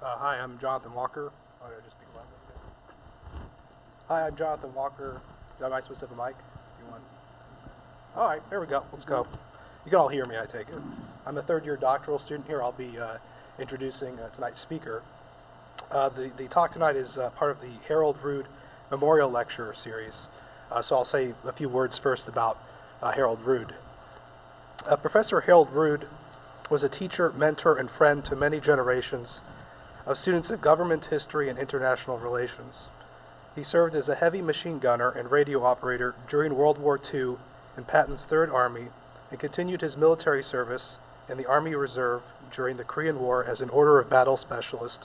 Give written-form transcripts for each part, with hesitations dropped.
Hi, I'm Jonathan Walker. Oh, did I just speak loud? Hi, I'm Jonathan Walker. Am I supposed to have a mic? You want? All right, there we go. Let's go. You can all hear me, I take it. I'm a third-year doctoral student here. I'll be introducing tonight's speaker. The talk tonight is part of the Harold Rood Memorial Lecture Series. So I'll say a few words first about Harold Rood. Professor Harold Rood was a teacher, mentor, and friend to many generations of students of government history and international relations. He served as a heavy machine gunner and radio operator during World War II in Patton's Third Army and continued his military service in the Army Reserve during the Korean War as an order of battle specialist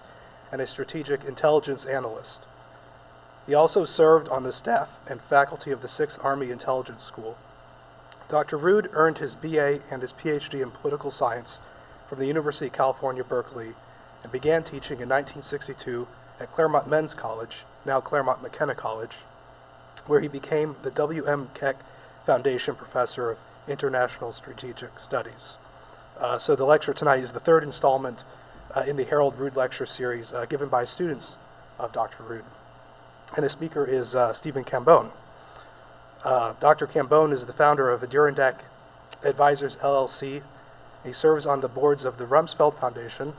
and a strategic intelligence analyst. He also served on the staff and faculty of the 6th Army Intelligence School. Dr. Rood earned his BA and his Ph.D. in political science from the University of California, Berkeley, and began teaching in 1962 at Claremont Men's College, now Claremont McKenna College, where he became the W.M. Keck Foundation Professor of International Strategic Studies. So the lecture tonight is the third installment in the Harold Rood Lecture Series given by students of Dr. Rood. And the speaker is Stephen Cambone. Dr. Cambone is the founder of Adirondack Advisors, LLC. He serves on the boards of the Rumsfeld Foundation,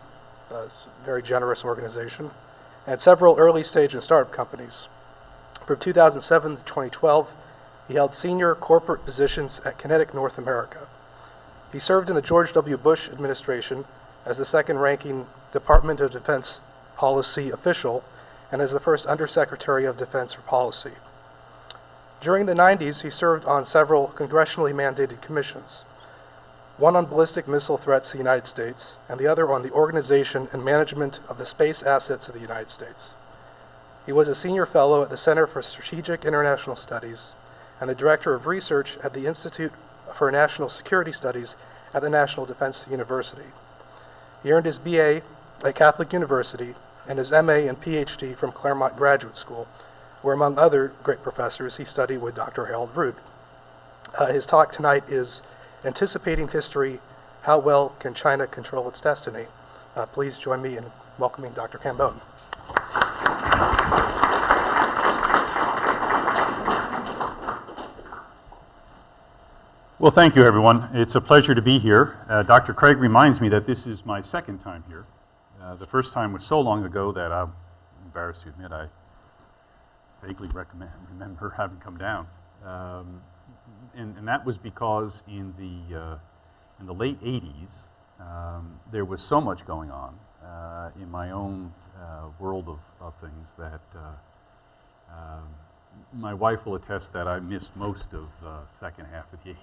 a very generous organization, and several early-stage and startup companies. From 2007 to 2012, he held senior corporate positions at QinetiQ North America. He served in the George W. Bush administration as the second-ranking Department of Defense policy official and as the first Undersecretary of Defense for Policy. During the 90s, he served on several congressionally mandated commissions, one on ballistic missile threats to the United States, and the other on the organization and management of the space assets of the United States. He was a senior fellow at the Center for Strategic International Studies and the director of research at the Institute for National Security Studies at the National Defense University. He earned his BA at Catholic University and his MA and Ph.D. from Claremont Graduate School, where among other great professors, he studied with Dr. Harold Rood. His talk tonight is Anticipating History, How Well Can China Control Its Destiny? Please join me in welcoming Dr. Cambone. Well, thank you, everyone. It's a pleasure to be here. Dr. Craig reminds me that this is my second time here. The first time was so long ago that I'm embarrassed to admit I vaguely remember having come down. And that was because in the late 80s, there was so much going on in my own world of things that my wife will attest that I missed most of the second half of the 80s.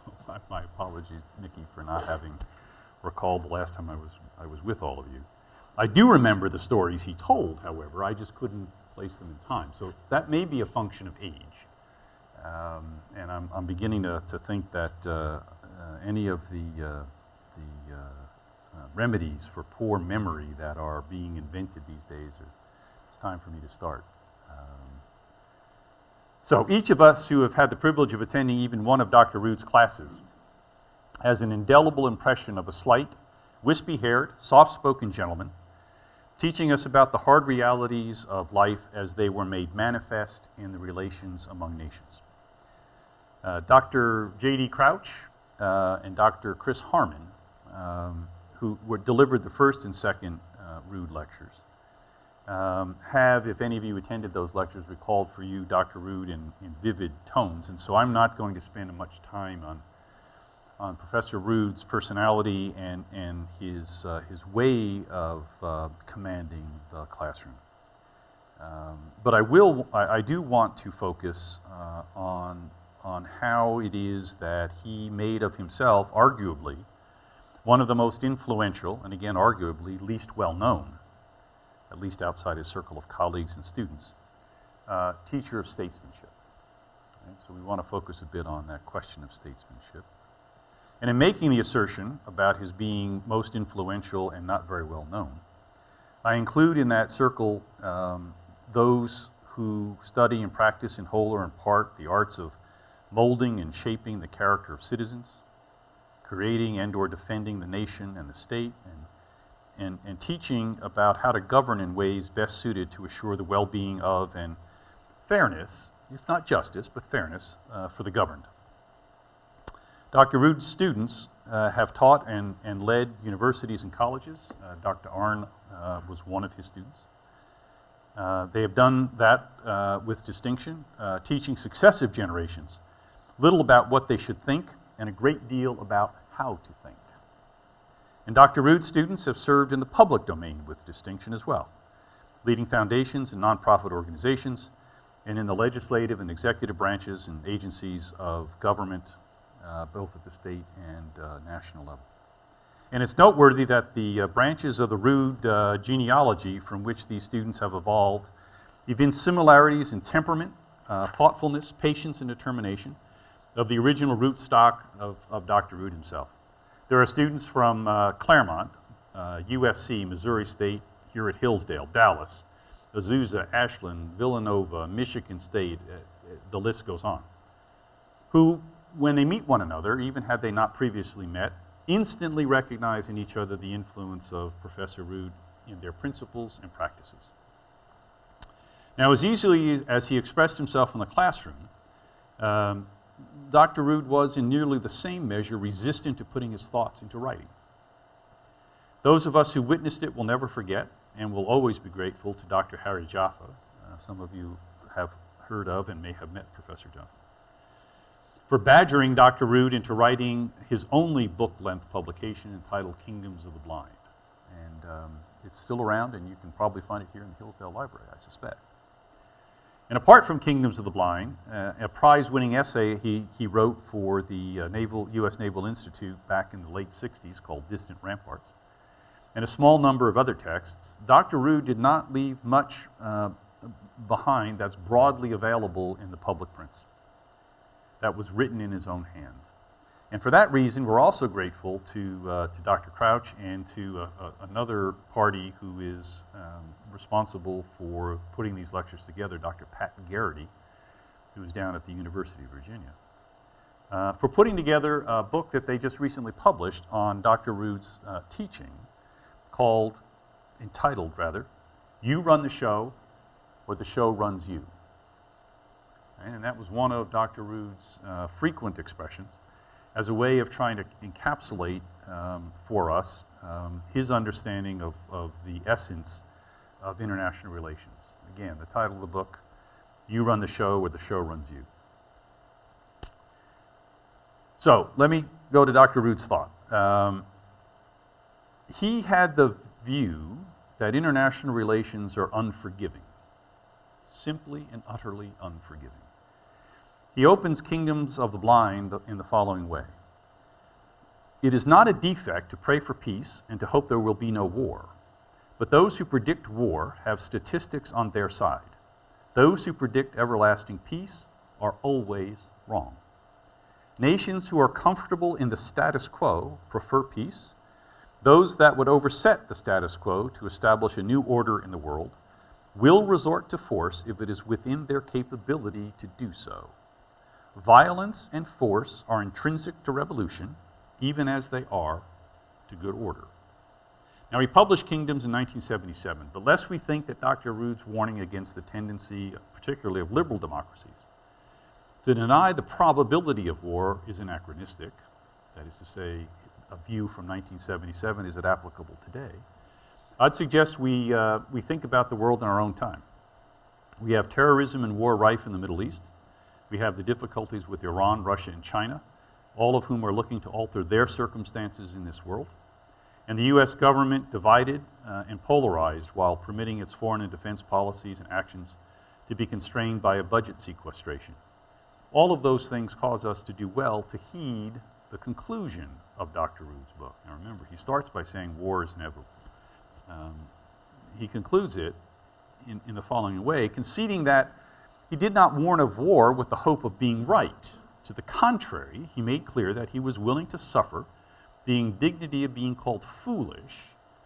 So my apologies, Nikki, for not having recalled the last time I was with all of you. I do remember the stories he told, however. I just couldn't place them in time. So that may be a function of age. And I'm beginning to think that any of the remedies for poor memory that are being invented these days, it's time for me to start. So each of us who have had the privilege of attending even one of Dr. Rood's classes has an indelible impression of a slight, wispy-haired, soft-spoken gentleman teaching us about the hard realities of life as they were made manifest in the relations among nations. Dr. J.D. Crouch and Dr. Chris Harmon, who delivered the first and second Rood lectures, have, if any of you attended those lectures, recalled for you Dr. Rood in vivid tones. And so I'm not going to spend much time on Professor Rood's personality and his way of commanding the classroom. But I do want to focus on how it is that he made of himself, arguably, one of the most influential, and again, arguably, least well-known, at least outside his circle of colleagues and students, teacher of statesmanship. Right? So we want to focus a bit on that question of statesmanship. And in making the assertion about his being most influential and not very well known, I include in that circle those who study and practice in whole or in part the arts of molding and shaping the character of citizens, creating and or defending the nation and the state, and teaching about how to govern in ways best suited to assure the well-being of and fairness, if not justice, but fairness for the governed. Dr. Rood's students have taught and led universities and colleges. Dr. Arnn was one of his students. They have done that with distinction, teaching successive generations little about what they should think and a great deal about how to think. And Dr. Rood's students have served in the public domain with distinction as well, leading foundations and nonprofit organizations, and in the legislative and executive branches and agencies of government, both at the state and national level. And it's noteworthy that the branches of the Rood genealogy from which these students have evolved evince similarities in temperament, thoughtfulness, patience, and determination of the original root stock of Dr. Rood himself. There are students from Claremont, USC, Missouri State, here at Hillsdale, Dallas, Azusa, Ashland, Villanova, Michigan State, the list goes on, who, when they meet one another, even had they not previously met, instantly recognize in each other the influence of Professor Rood in their principles and practices. Now, as easily as he expressed himself in the classroom, Dr. Rood was in nearly the same measure resistant to putting his thoughts into writing. Those of us who witnessed it will never forget and will always be grateful to Dr. Harry Jaffa. Some of you have heard of and may have met Professor Jaffa, for badgering Dr. Rood into writing his only book-length publication entitled Kingdoms of the Blind. And it's still around, and you can probably find it here in the Hillsdale Library, I suspect. And apart from Kingdoms of the Blind, a prize-winning essay he wrote for the U.S. Naval Institute back in the late 60s called Distant Ramparts, and a small number of other texts, Dr. Rood did not leave much behind that's broadly available in the public prints, that was written in his own hand. And for that reason, we're also grateful to Dr. Crouch and to another party who is responsible for putting these lectures together, Dr. Pat Garrity, who is down at the University of Virginia, for putting together a book that they just recently published on Dr. Rood's teaching, entitled, You Run the Show, or The Show Runs You. And that was one of Dr. Rood's frequent expressions as a way of trying to encapsulate for us his understanding of the essence of international relations. Again, the title of the book, You Run the Show, or The Show Runs You. So let me go to Dr. Rood's thought. He had the view that international relations are unforgiving, simply and utterly unforgiving. He opens Kingdoms of the Blind in the following way. It is not a defect to pray for peace and to hope there will be no war, but those who predict war have statistics on their side. Those who predict everlasting peace are always wrong. Nations who are comfortable in the status quo prefer peace. Those that would overset the status quo to establish a new order in the world will resort to force if it is within their capability to do so. Violence and force are intrinsic to revolution, even as they are to good order. Now, he published Kingdoms in 1977, but lest we think that Dr. Rood's warning against the tendency, particularly of liberal democracies, to deny the probability of war is anachronistic, that is to say, a view from 1977, is it applicable today? I'd suggest we think about the world in our own time. We have terrorism and war rife in the Middle East. We have the difficulties with Iran, Russia, and China, all of whom are looking to alter their circumstances in this world. And the U.S. government divided and polarized while permitting its foreign and defense policies and actions to be constrained by a budget sequestration. All of those things cause us to do well to heed the conclusion of Dr. Rood's book. Now remember, he starts by saying war is inevitable. He concludes it in the following way, conceding that he did not warn of war with the hope of being right. To the contrary, he made clear that he was willing to suffer the indignity of being called foolish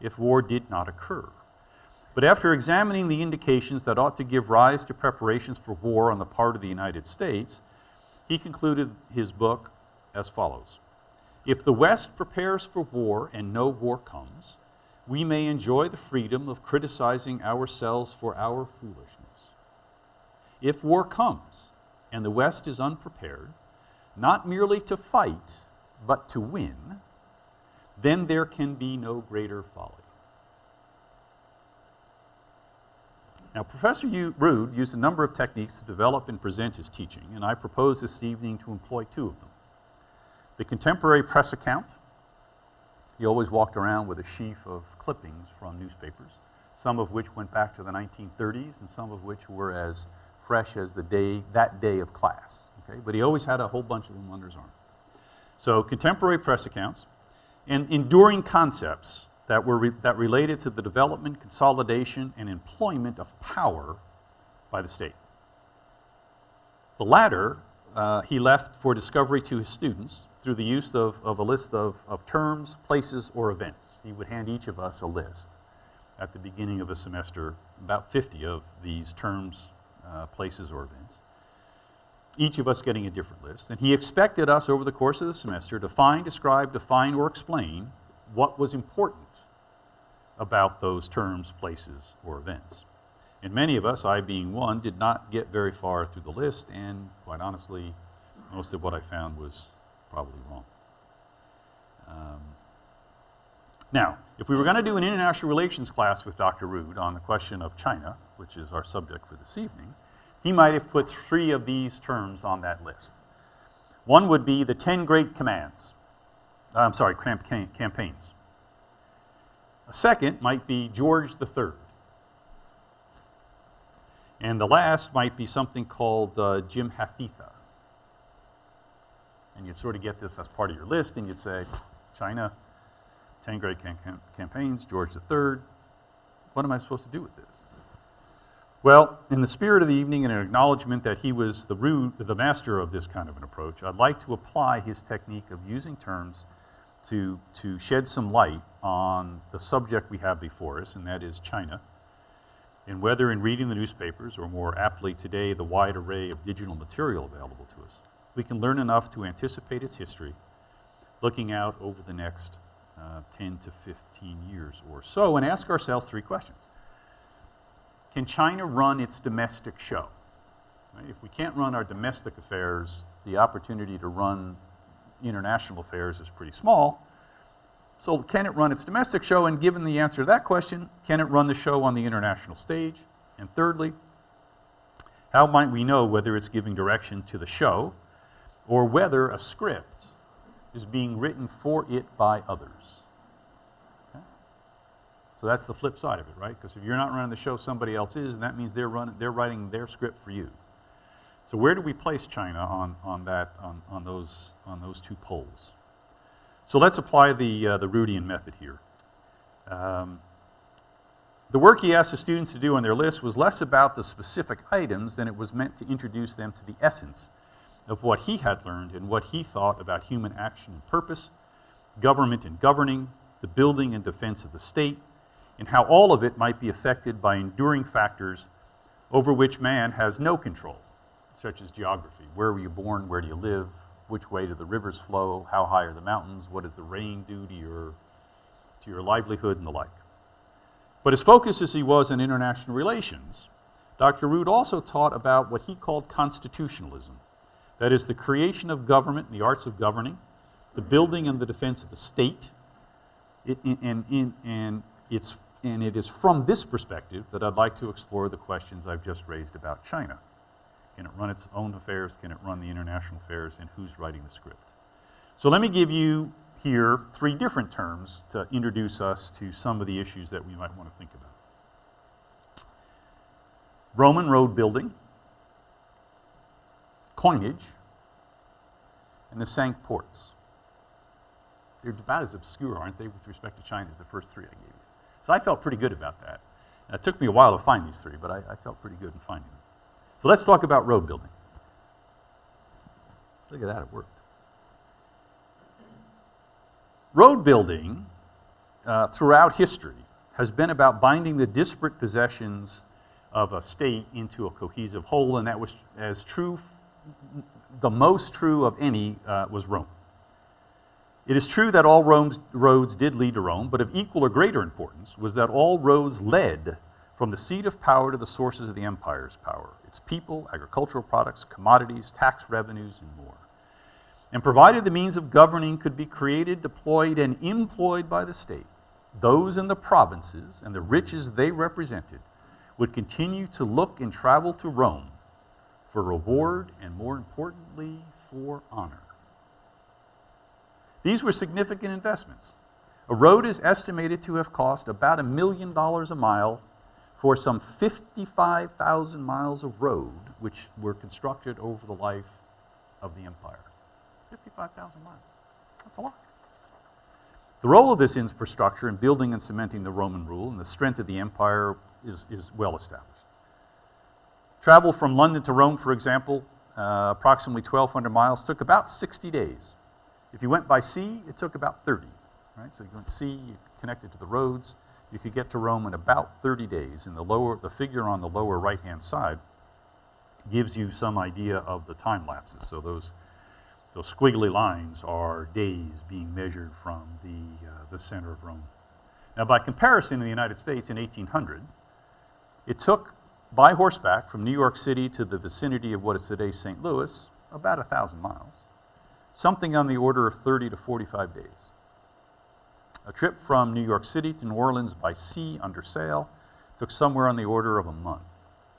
if war did not occur. But after examining the indications that ought to give rise to preparations for war on the part of the United States, he concluded his book as follows. If the West prepares for war and no war comes, we may enjoy the freedom of criticizing ourselves for our foolishness. If war comes and the West is unprepared, not merely to fight, but to win, then there can be no greater folly. Now, Professor Rood used a number of techniques to develop and present his teaching, and I propose this evening to employ two of them. The contemporary press account. He always walked around with a sheaf of clippings from newspapers, some of which went back to the 1930s and some of which were as fresh as that day of class. Okay? But he always had a whole bunch of them under his arm. So contemporary press accounts and enduring concepts that related to the development, consolidation, and employment of power by the state. The latter he left for discovery to his students through the use of a list of terms, places, or events. He would hand each of us a list at the beginning of a semester, about 50 of these terms, places, or events, each of us getting a different list. And he expected us over the course of the semester to find, describe, define, or explain what was important about those terms, places, or events. And many of us, I being one, did not get very far through the list, and quite honestly, most of what I found was probably wrong. Now, if we were going to do an international relations class with Dr. Rood on the question of China, which is our subject for this evening, he might have put 3 of these terms on that list. One would be the 10 great campaigns. A second might be George III. And the last might be something called Jim Hafitha. And you'd sort of get this as part of your list, and you'd say, China, 10 great campaigns, George III. What am I supposed to do with this? Well, in the spirit of the evening and an acknowledgement that he was the master of this kind of an approach, I'd like to apply his technique of using terms to shed some light on the subject we have before us, and that is China. And whether in reading the newspapers, or more aptly today, the wide array of digital material available to us, we can learn enough to anticipate its history, looking out over the next 10 to 15 years or so, and ask ourselves 3 questions. Can China run its domestic show? Right? If we can't run our domestic affairs, the opportunity to run international affairs is pretty small. So can it run its domestic show? And given the answer to that question, can it run the show on the international stage? And thirdly, how might we know whether it's giving direction to the show or whether a script is being written for it by others? Okay? So that's the flip side of it, right? Because if you're not running the show, somebody else is, and that means they're writing their script for you. So where do we place China on those 2 poles? So let's apply the Roodian method here. The work he asked the students to do on their list was less about the specific items than it was meant to introduce them to the essence of what he had learned and what he thought about human action and purpose, government and governing, the building and defense of the state, and how all of it might be affected by enduring factors over which man has no control, such as geography. Where were you born? Where do you live? Which way do the rivers flow? How high are the mountains? What does the rain do to your livelihood and the like? But as focused as he was on international relations, Dr. Rood also taught about what he called constitutionalism. That is the creation of government and the arts of governing, the building and the defense of the state. And it is from this perspective that I'd like to explore the questions I've just raised about China. Can it run its own affairs? Can it run the international affairs? And who's writing the script? So let me give you here 3 different terms to introduce us to some of the issues that we might want to think about. Roman road building, coinage, and the Cinque ports. They're about as obscure, aren't they, with respect to China, as the first 3 I gave you. So I felt pretty good about that. And it took me a while to find these 3, but I felt pretty good in finding them. So let's talk about road building. Look at that, it worked. Road building throughout history has been about binding the disparate possessions of a state into a cohesive whole, and that was as true, the most true of any was Rome. It is true that all roads did lead to Rome, but of equal or greater importance was that all roads led from the seat of power to the sources of the empire's power, its people, agricultural products, commodities, tax revenues, and more. And provided the means of governing could be created, deployed, and employed by the state, those in the provinces and the riches they represented would continue to look and travel to Rome for reward and, more importantly, for honor. These were significant investments. A road is estimated to have cost about $1 million a mile for some 55,000 miles of road which were constructed over the life of the empire. 55,000 miles. That's a lot. The role of this infrastructure in building and cementing the Roman rule and the strength of the empire is well established. Travel from London to Rome, for example, approximately 1,200 miles, took about 60 days. If you went by sea, it took about 30. Right? So you went to sea, you connected to the roads, you could get to Rome in about 30 days. And the figure on the lower right-hand side gives you some idea of the time lapses. So those squiggly lines are days being measured from the center of Rome. Now, by comparison, in the United States in 1800, it took by horseback from New York City to the vicinity of what is today St. Louis about 1,000 miles, something on the order of 30 to 45 days. A trip from New York City to New Orleans by sea under sail took somewhere on the order of a month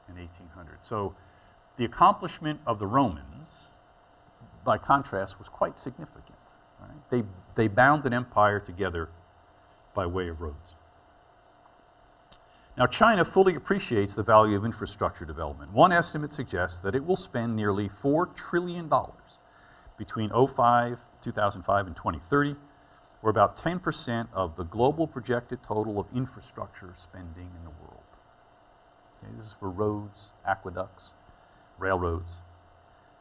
in 1800. So the accomplishment of the Romans, by contrast, was quite significant. Right? They bound an empire together by way of roads. Now, China fully appreciates the value of infrastructure development. One estimate suggests that it will spend nearly $4 trillion between 2005 and 2030, or about 10% of the global projected total of infrastructure spending in the world. Okay, this is for roads, aqueducts, railroads.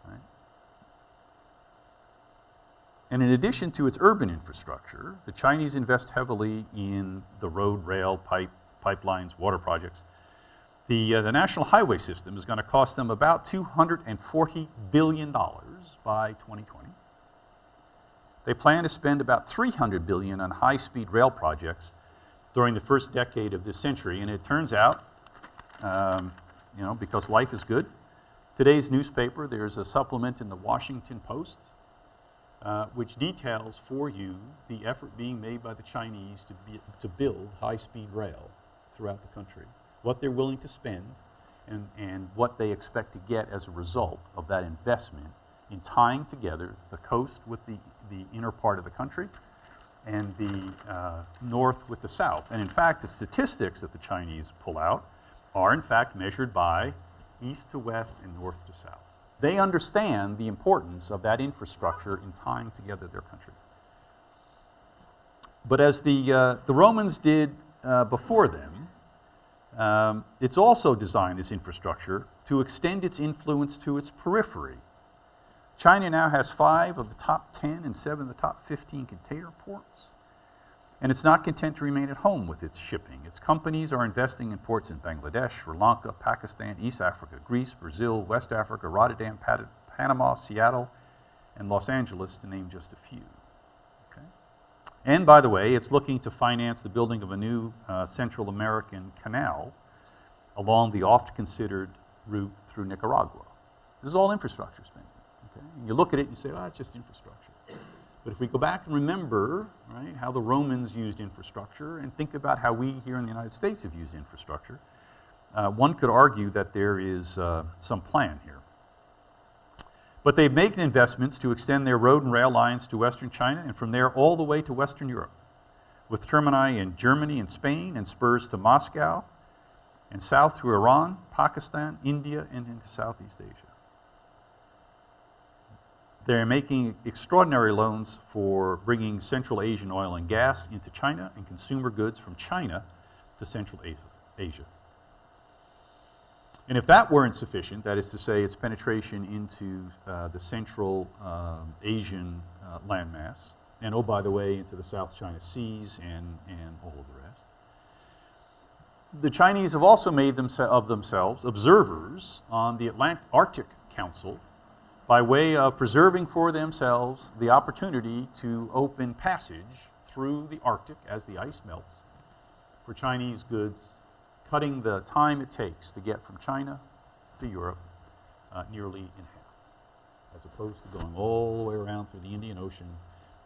Right? And in addition to its urban infrastructure, the Chinese invest heavily in the road, rail, pipelines, water projects. The national highway system is going to cost them about $240 billion by 2020. They plan to spend about $300 billion on high-speed rail projects during the first decade of this century. And it turns out, because life is good, today's newspaper, there's a supplement in the Washington Post, which details for you the effort being made by the Chinese to build high-speed rail throughout the country, what they're willing to spend, and what they expect to get as a result of that investment in tying together the coast with the inner part of the country and the north with the south. And in fact, the statistics that the Chinese pull out are in fact measured by east to west and north to south. They understand the importance of that infrastructure in tying together their country. But as the Romans did before them, it's also designed, this infrastructure, to extend its influence to its periphery. China now has 5 of the top 10 and 7 of the top 15 container ports. And it's not content to remain at home with its shipping. Its companies are investing in ports in Bangladesh, Sri Lanka, Pakistan, East Africa, Greece, Brazil, West Africa, Rotterdam, Panama, Seattle, and Los Angeles, to name just a few. Okay? And by the way, it's looking to finance the building of a new Central American canal along the oft-considered route through Nicaragua. This is all infrastructure spending. Okay? And you look at it and you say, oh, it's just infrastructure. But if we go back and remember, right, how the Romans used infrastructure and think about how we here in the United States have used infrastructure, one could argue that there is some plan here. But they've made investments to extend their road and rail lines to western China and from there all the way to Western Europe, with termini in Germany and Spain and spurs to Moscow and south through Iran, Pakistan, India, and into Southeast Asia. They're making extraordinary loans for bringing Central Asian oil and gas into China and consumer goods from China to Central Asia. And if that weren't sufficient, that is to say its penetration into the Central Asian landmass, and oh, by the way, into the South China Seas and all of the rest, the Chinese have also made of themselves observers on the Arctic Council by way of preserving for themselves the opportunity to open passage through the Arctic as the ice melts for Chinese goods, cutting the time it takes to get from China to Europe nearly in half, as opposed to going all the way around through the Indian Ocean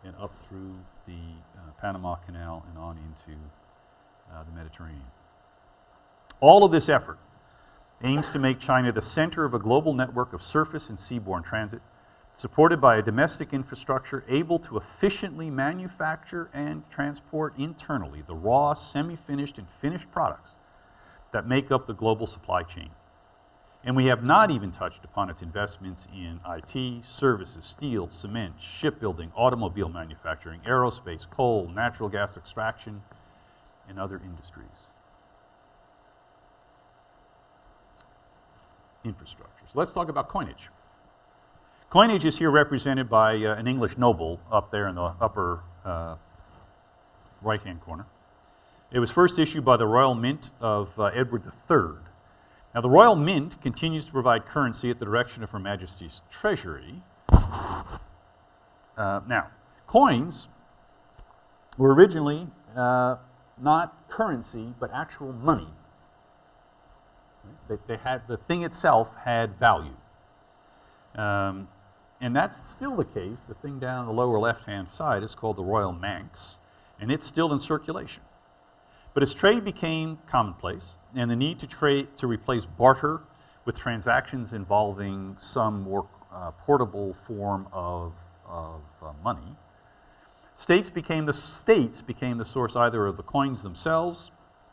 and up through the Panama Canal and on into the Mediterranean. All of this effort aims to make China the center of a global network of surface and seaborne transit, supported by a domestic infrastructure able to efficiently manufacture and transport internally the raw, semi-finished, and finished products that make up the global supply chain. And we have not even touched upon its investments in IT, services, steel, cement, shipbuilding, automobile manufacturing, aerospace, coal, natural gas extraction, and other industries. Infrastructure. So let's talk about coinage. Coinage is here represented by an English noble up there in the upper right-hand corner. It was first issued by the Royal Mint of Edward III. Now, the Royal Mint continues to provide currency at the direction of Her Majesty's Treasury. Now, coins were originally not currency, but actual money. They had, the thing itself had value. And that's still the case. The thing down the lower left-hand side is called the Royal Manx, and it's still in circulation. But as trade became commonplace, and the need to replace barter with transactions involving some more portable form of money, states became the source either of the coins themselves,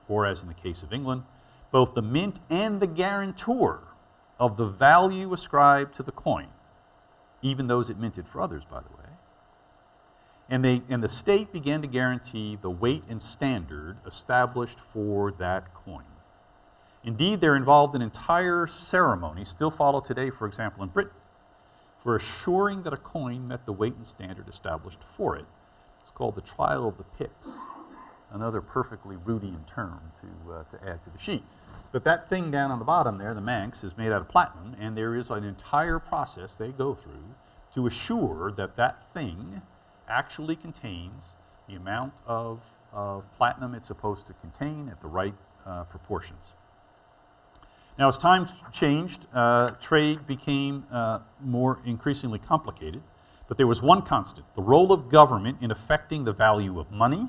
or as in the case of England, both the mint and the guarantor of the value ascribed to the coin, even those it minted for others, by the way. And the state began to guarantee the weight and standard established for that coin. Indeed, they're involved in entire ceremonies, still followed today, for example, in Britain, for assuring that a coin met the weight and standard established for it. It's called the trial of the pix, another perfectly Rudian term to add to the sheet. But that thing down on the bottom there, the Manx, is made out of platinum, and there is an entire process they go through to assure that that thing actually contains the amount of platinum it's supposed to contain at the right proportions. Now, as time changed, trade became more increasingly complicated, but there was one constant: the role of government in affecting the value of money,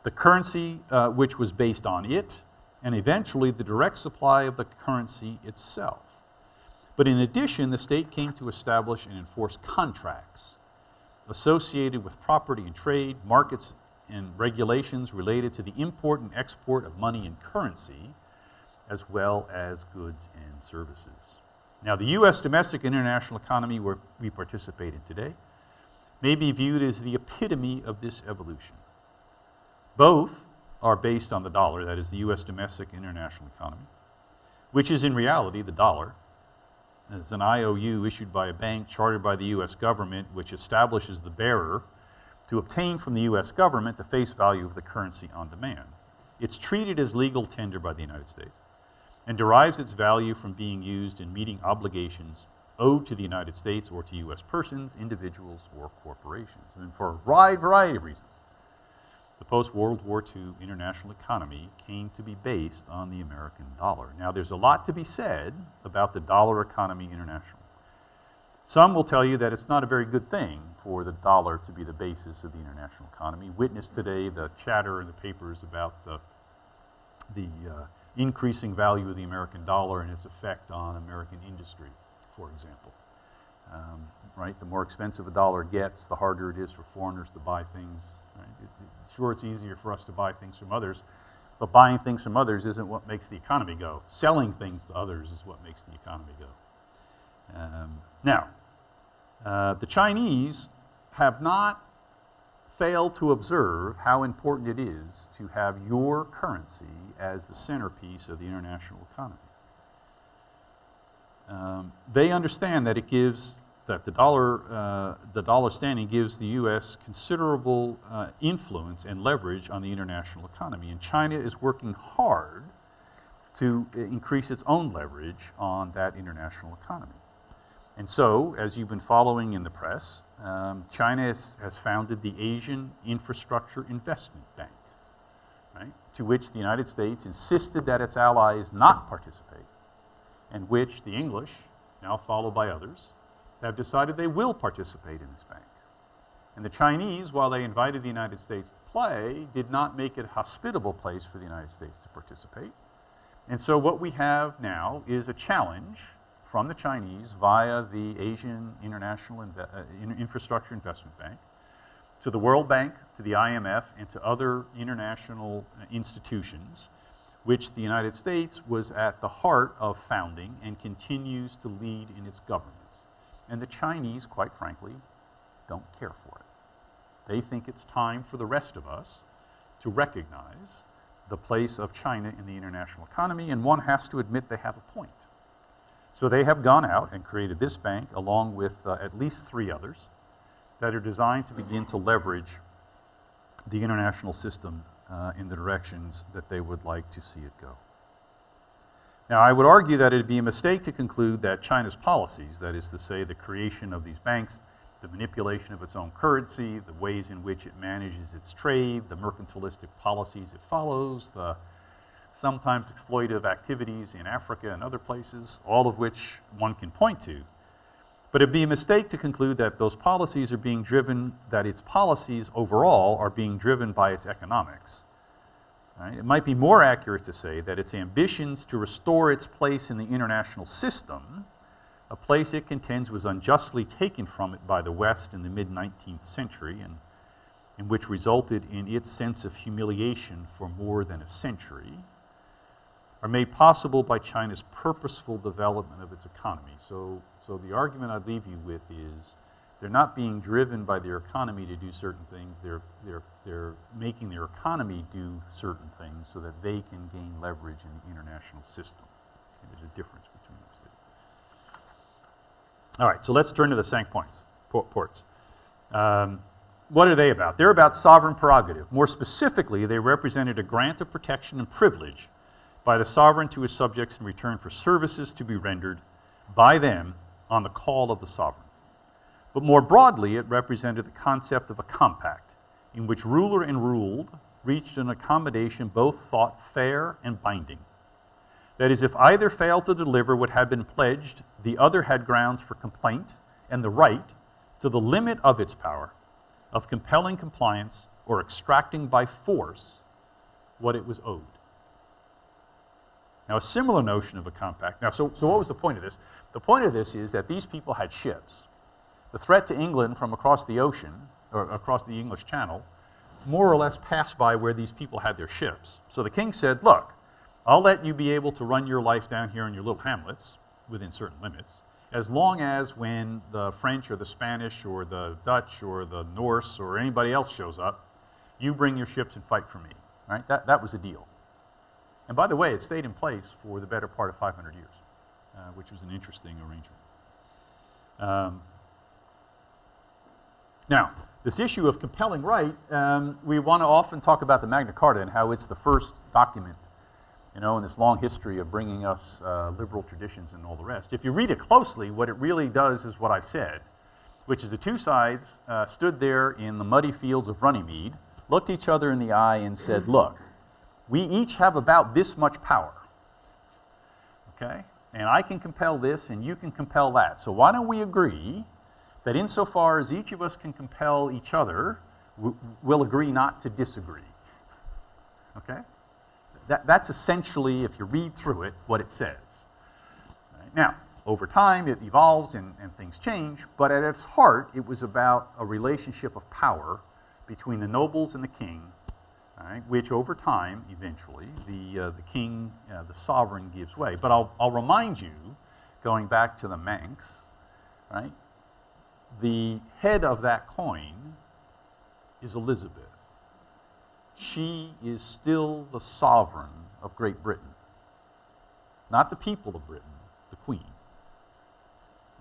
the currency which was based on it, and eventually the direct supply of the currency itself. But in addition, the state came to establish and enforce contracts associated with property and trade, markets and regulations related to the import and export of money and currency, as well as goods and services. Now, the U.S. domestic and international economy where we participate in today may be viewed as the epitome of this evolution. Both are based on the dollar, that is the U.S. domestic and international economy, which is in reality the dollar. It's an IOU issued by a bank chartered by the U.S. government, which establishes the bearer to obtain from the U.S. government the face value of the currency on demand. It's treated as legal tender by the United States and derives its value from being used in meeting obligations owed to the United States or to U.S. persons, individuals, or corporations. And for a wide variety of reasons, the post-World War II international economy came to be based on the American dollar. Now, there's a lot to be said about the dollar economy internationally. Some will tell you that it's not a very good thing for the dollar to be the basis of the international economy. Witness today the chatter in the papers about the increasing value of the American dollar and its effect on American industry, for example. Right? The more expensive a dollar gets, the harder it is for foreigners to buy things. Right? Sure, it's easier for us to buy things from others, but buying things from others isn't what makes the economy go. Selling things to others is what makes the economy go. The Chinese have not failed to observe how important it is to have your currency as the centerpiece of the international economy. They understand that the dollar standing gives the U.S. considerable influence and leverage on the international economy, and China is working hard to increase its own leverage on that international economy. And so, as you've been following in the press, China has founded the Asian Infrastructure Investment Bank, right, to which the United States insisted that its allies not participate, and which the English, now followed by others, have decided they will participate in this bank. And the Chinese, while they invited the United States to play, did not make it a hospitable place for the United States to participate. And so what we have now is a challenge from the Chinese via the Asian Infrastructure Investment Bank to the World Bank, to the IMF, and to other international institutions, which the United States was at the heart of founding and continues to lead in its governance. And the Chinese, quite frankly, don't care for it. They think it's time for the rest of us to recognize the place of China in the international economy, and one has to admit they have a point. So they have gone out and created this bank along with at least 3 others that are designed to begin to leverage the international system in the directions that they would like to see it go. Now, I would argue that it would be a mistake to conclude that China's policies, that is to say the creation of these banks, the manipulation of its own currency, the ways in which it manages its trade, the mercantilistic policies it follows, the sometimes exploitive activities in Africa and other places, all of which one can point to. But it'd be a mistake to conclude that those policies are being driven, that its policies overall are being driven by its economics. Right? It might be more accurate to say that its ambitions to restore its place in the international system, a place it contends was unjustly taken from it by the West in the mid-19th century, and which resulted in its sense of humiliation for more than a century, are made possible by China's purposeful development of its economy. So the argument I'd leave you with is they're not being driven by their economy to do certain things. They're making their economy do certain things so that they can gain leverage in the international system. And there's a difference between those two. All right, so let's turn to the Cinque ports. What are they about? They're about sovereign prerogative. More specifically, they represented a grant of protection and privilege by the sovereign to his subjects in return for services to be rendered by them on the call of the sovereign. But more broadly, it represented the concept of a compact in which ruler and ruled reached an accommodation both thought fair and binding. That is, if either failed to deliver what had been pledged, the other had grounds for complaint and the right, to the limit of its power, of compelling compliance or extracting by force what it was owed. Now, a similar notion of a compact. Now, so what was the point of this? The point of this is that these people had ships. The threat to England from across the ocean, or across the English Channel, more or less passed by where these people had their ships. So the king said, look, I'll let you be able to run your life down here in your little hamlets, within certain limits, as long as when the French or the Spanish or the Dutch or the Norse or anybody else shows up, you bring your ships and fight for me. Right? That was the deal. And by the way, it stayed in place for the better part of 500 years, which was an interesting arrangement. Now, this issue of compelling right, we want to often talk about the Magna Carta and how it's the first document, in this long history of bringing us liberal traditions and all the rest. If you read it closely, what it really does is what I said, which is the two sides stood there in the muddy fields of Runnymede, looked each other in the eye and said, look, we each have about this much power, okay? And I can compel this and you can compel that. So why don't we agree that insofar as each of us can compel each other, we'll agree not to disagree, okay? That's essentially, if you read through it, what it says. Right? Now, over time, it evolves and things change, but at its heart, it was about a relationship of power between the nobles and the king, right, which over time, eventually, the king, the sovereign, gives way. But I'll remind you, going back to the Manx, right, the head of that coin is Elizabeth. She is still the sovereign of Great Britain. Not the people of Britain, the Queen.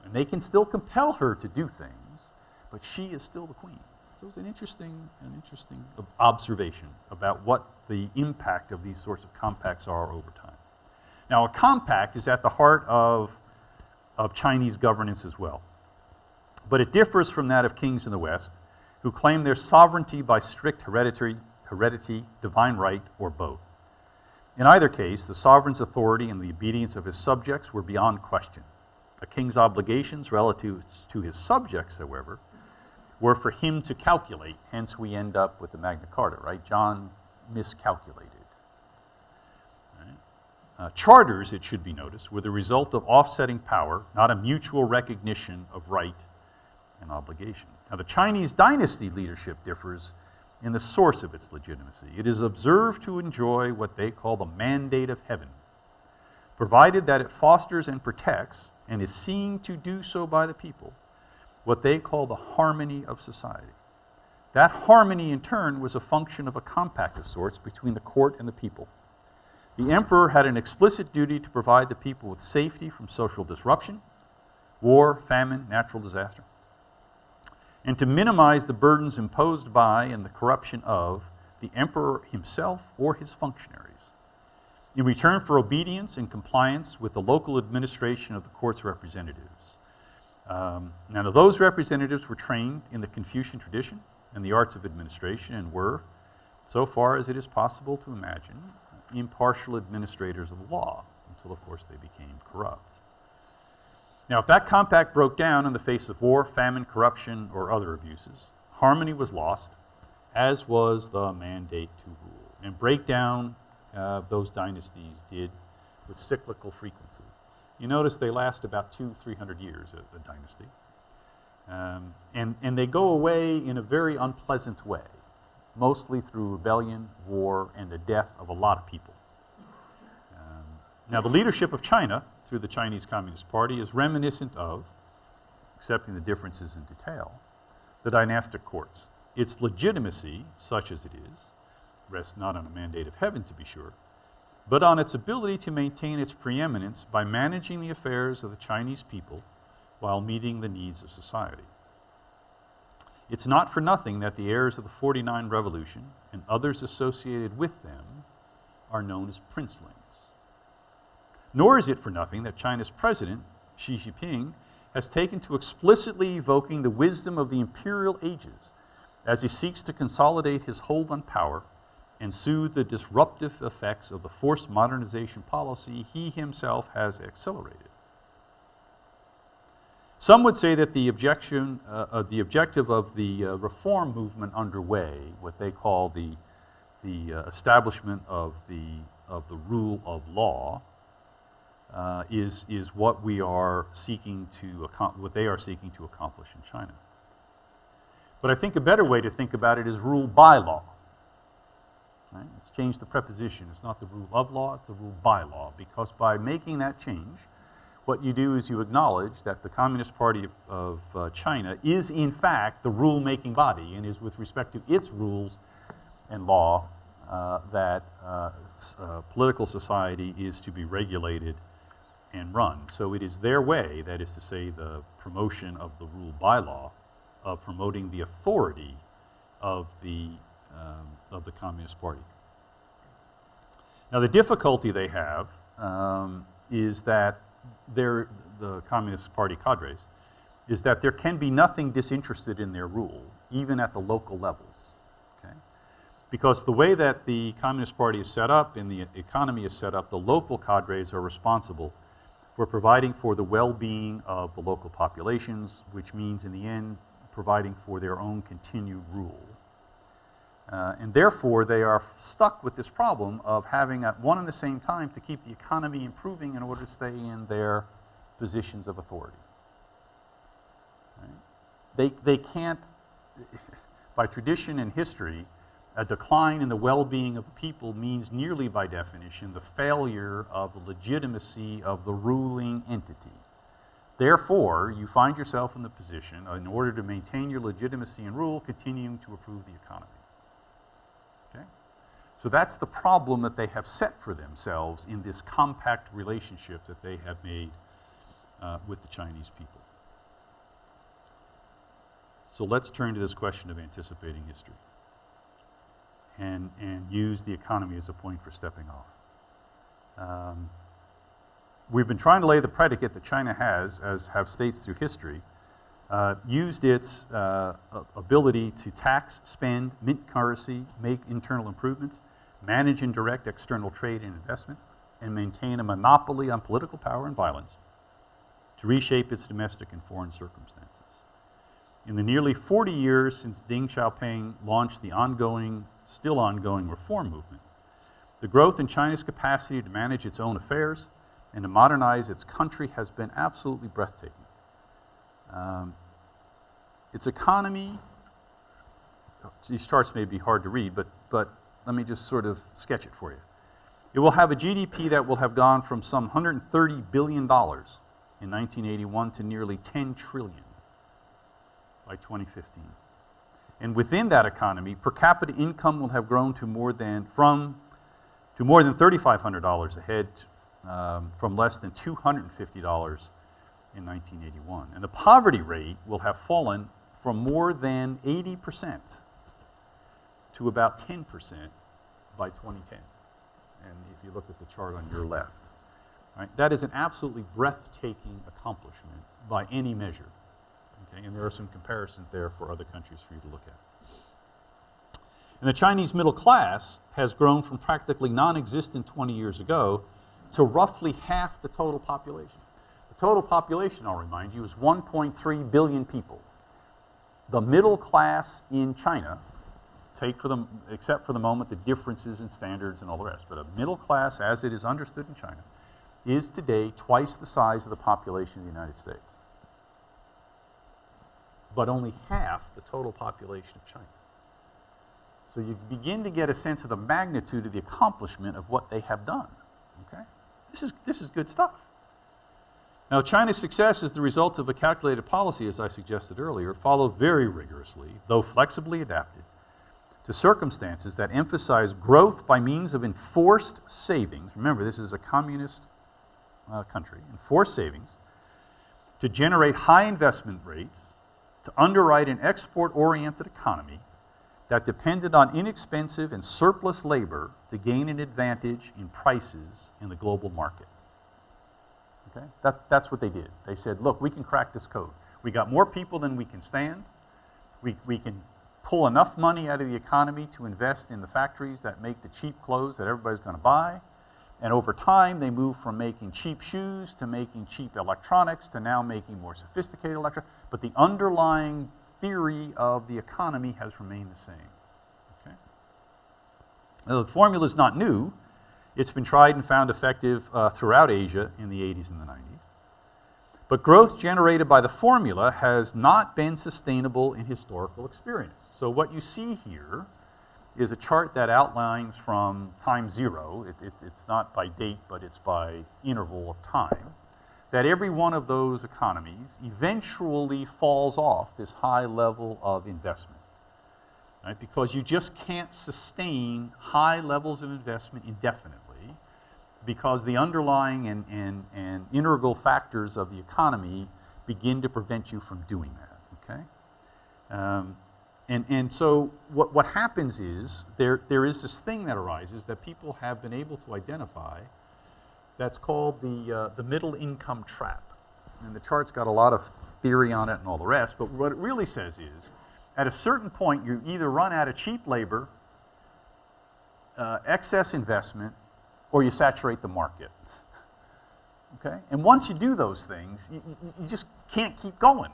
And they can still compel her to do things, but she is still the Queen. So it's an interesting observation about what the impact of these sorts of compacts are over time. Now, a compact is at the heart of of Chinese governance as well. But it differs from that of kings in the West, who claim their sovereignty by strict heredity, divine right, or both. In either case, the sovereign's authority and the obedience of his subjects were beyond question. A king's obligations relative to his subjects, however, were for him to calculate. Hence, we end up with the Magna Carta, right? John miscalculated. Right? Charters, it should be noticed, were the result of offsetting power, not a mutual recognition of right and obligations. Now, the Chinese dynasty leadership differs in the source of its legitimacy. It is observed to enjoy what they call the mandate of heaven, provided that it fosters and protects, and is seen to do so by the people, what they call the harmony of society. That harmony, in turn, was a function of a compact of sorts between the court and the people. The emperor had an explicit duty to provide the people with safety from social disruption, war, famine, natural disaster, and to minimize the burdens imposed by and the corruption of the emperor himself or his functionaries. In return for obedience and compliance with the local administration of the court's representatives. Now, those representatives were trained in the Confucian tradition and the arts of administration and were, so far as it is possible to imagine, impartial administrators of the law, until, of course, they became corrupt. Now, if that compact broke down in the face of war, famine, corruption, or other abuses, harmony was lost, as was the mandate to rule. And breakdown those dynasties did with cyclical frequency. You notice they last about 200-300 years, a dynasty. And they go away in a very unpleasant way, mostly through rebellion, war, and the death of a lot of people. Now, the leadership of China through the Chinese Communist Party is reminiscent of, accepting the differences in detail, the dynastic courts. Its legitimacy, such as it is, rests not on a mandate of heaven, to be sure, but on its ability to maintain its preeminence by managing the affairs of the Chinese people while meeting the needs of society. It's not for nothing that the heirs of the 49 Revolution and others associated with them are known as princelings. Nor is it for nothing that China's president, Xi Jinping, has taken to explicitly evoking the wisdom of the imperial ages as he seeks to consolidate his hold on power and soothe the disruptive effects of the forced modernization policy he himself has accelerated. Some would say that the objective of the reform movement underway, what they call the establishment of the rule of law, is what we are seeking to what they are seeking to accomplish in China. But I think a better way to think about it is rule by law. Right? Let's change the preposition. It's not the rule of law, it's the rule by law, because by making that change, what you do is you acknowledge that the Communist Party of China is in fact the rule-making body and is with respect to its rules and law that political society is to be regulated and run. So it is their way, that is to say the promotion of the rule by law, of promoting the authority of the Communist Party. Now, the difficulty they have is that the Communist Party cadres, is that there can be nothing disinterested in their rule, even at the local levels. Okay? Because the way that the Communist Party is set up and the economy is set up, the local cadres are responsible for providing for the well-being of the local populations, which means in the end providing for their own continued rule. And therefore, they are stuck with this problem of having at one and the same time to keep the economy improving in order to stay in their positions of authority. Right? They can't, by tradition and history, a decline in the well-being of the people means nearly by definition the failure of the legitimacy of the ruling entity. Therefore, you find yourself in the position, in order to maintain your legitimacy and rule, continuing to improve the economy. Okay? So that's the problem that they have set for themselves in this compact relationship that they have made with the Chinese people. So let's turn to this question of anticipating history and use the economy as a point for stepping off. we've been trying to lay the predicate that China has, as have states through history, used its ability to tax, spend, mint currency, make internal improvements, manage and direct external trade and investment, and maintain a monopoly on political power and violence to reshape its domestic and foreign circumstances. In the nearly 40 years since Deng Xiaoping launched the still ongoing reform movement, the growth in China's capacity to manage its own affairs and to modernize its country has been absolutely breathtaking. Its economy, these charts may be hard to read, but let me just sort of sketch it for you. It will have a GDP that will have gone from some $130 billion in 1981 to nearly $10 trillion by 2015. And within that economy, per capita income will have grown to more than $3,500 a head, from less than $250 in 1981. And the poverty rate will have fallen from more than 80% to about 10% by 2010. And if you look at the chart on your left, right, that is an absolutely breathtaking accomplishment by any measure. Okay? And there are some comparisons there for other countries for you to look at. And the Chinese middle class has grown from practically non-existent 20 years ago to roughly half the total population. The total population, I'll remind you, is 1.3 billion people. The middle class in China, except for the moment the differences in standards and all the rest, but a middle class as it is understood in China is today twice the size of the population of the United States, but only half the total population of China. So you begin to get a sense of the magnitude of the accomplishment of what they have done. Okay? This is good stuff. Now, China's success is the result of a calculated policy, as I suggested earlier, followed very rigorously, though flexibly adapted, to circumstances that emphasize growth by means of enforced savings. Remember, this is a communist country. Enforced savings to generate high investment rates, to underwrite an export-oriented economy that depended on inexpensive and surplus labor to gain an advantage in prices in the global market. Okay? That's what they did. They said, look, we can crack this code. We got more people than we can stand. We can pull enough money out of the economy to invest in the factories that make the cheap clothes that everybody's going to buy. And over time, they moved from making cheap shoes to making cheap electronics to now making more sophisticated electronics. But the underlying theory of the economy has remained the same. Okay? Now, the formula is not new. It's been tried and found effective throughout Asia in the 80s and the 90s. But growth generated by the formula has not been sustainable in historical experience. So what you see here is a chart that outlines from time zero, it's not by date, but it's by interval of time, that every one of those economies eventually falls off this high level of investment. Right? Because you just can't sustain high levels of investment indefinitely, because the underlying and integral factors of the economy begin to prevent you from doing that. Okay? And so what happens is there is this thing that arises that people have been able to identify that's called the middle income trap. And the chart's got a lot of theory on it and all the rest, but what it really says is, at a certain point, you either run out of cheap labor, excess investment, or you saturate the market. Okay? And once you do those things, you just can't keep going.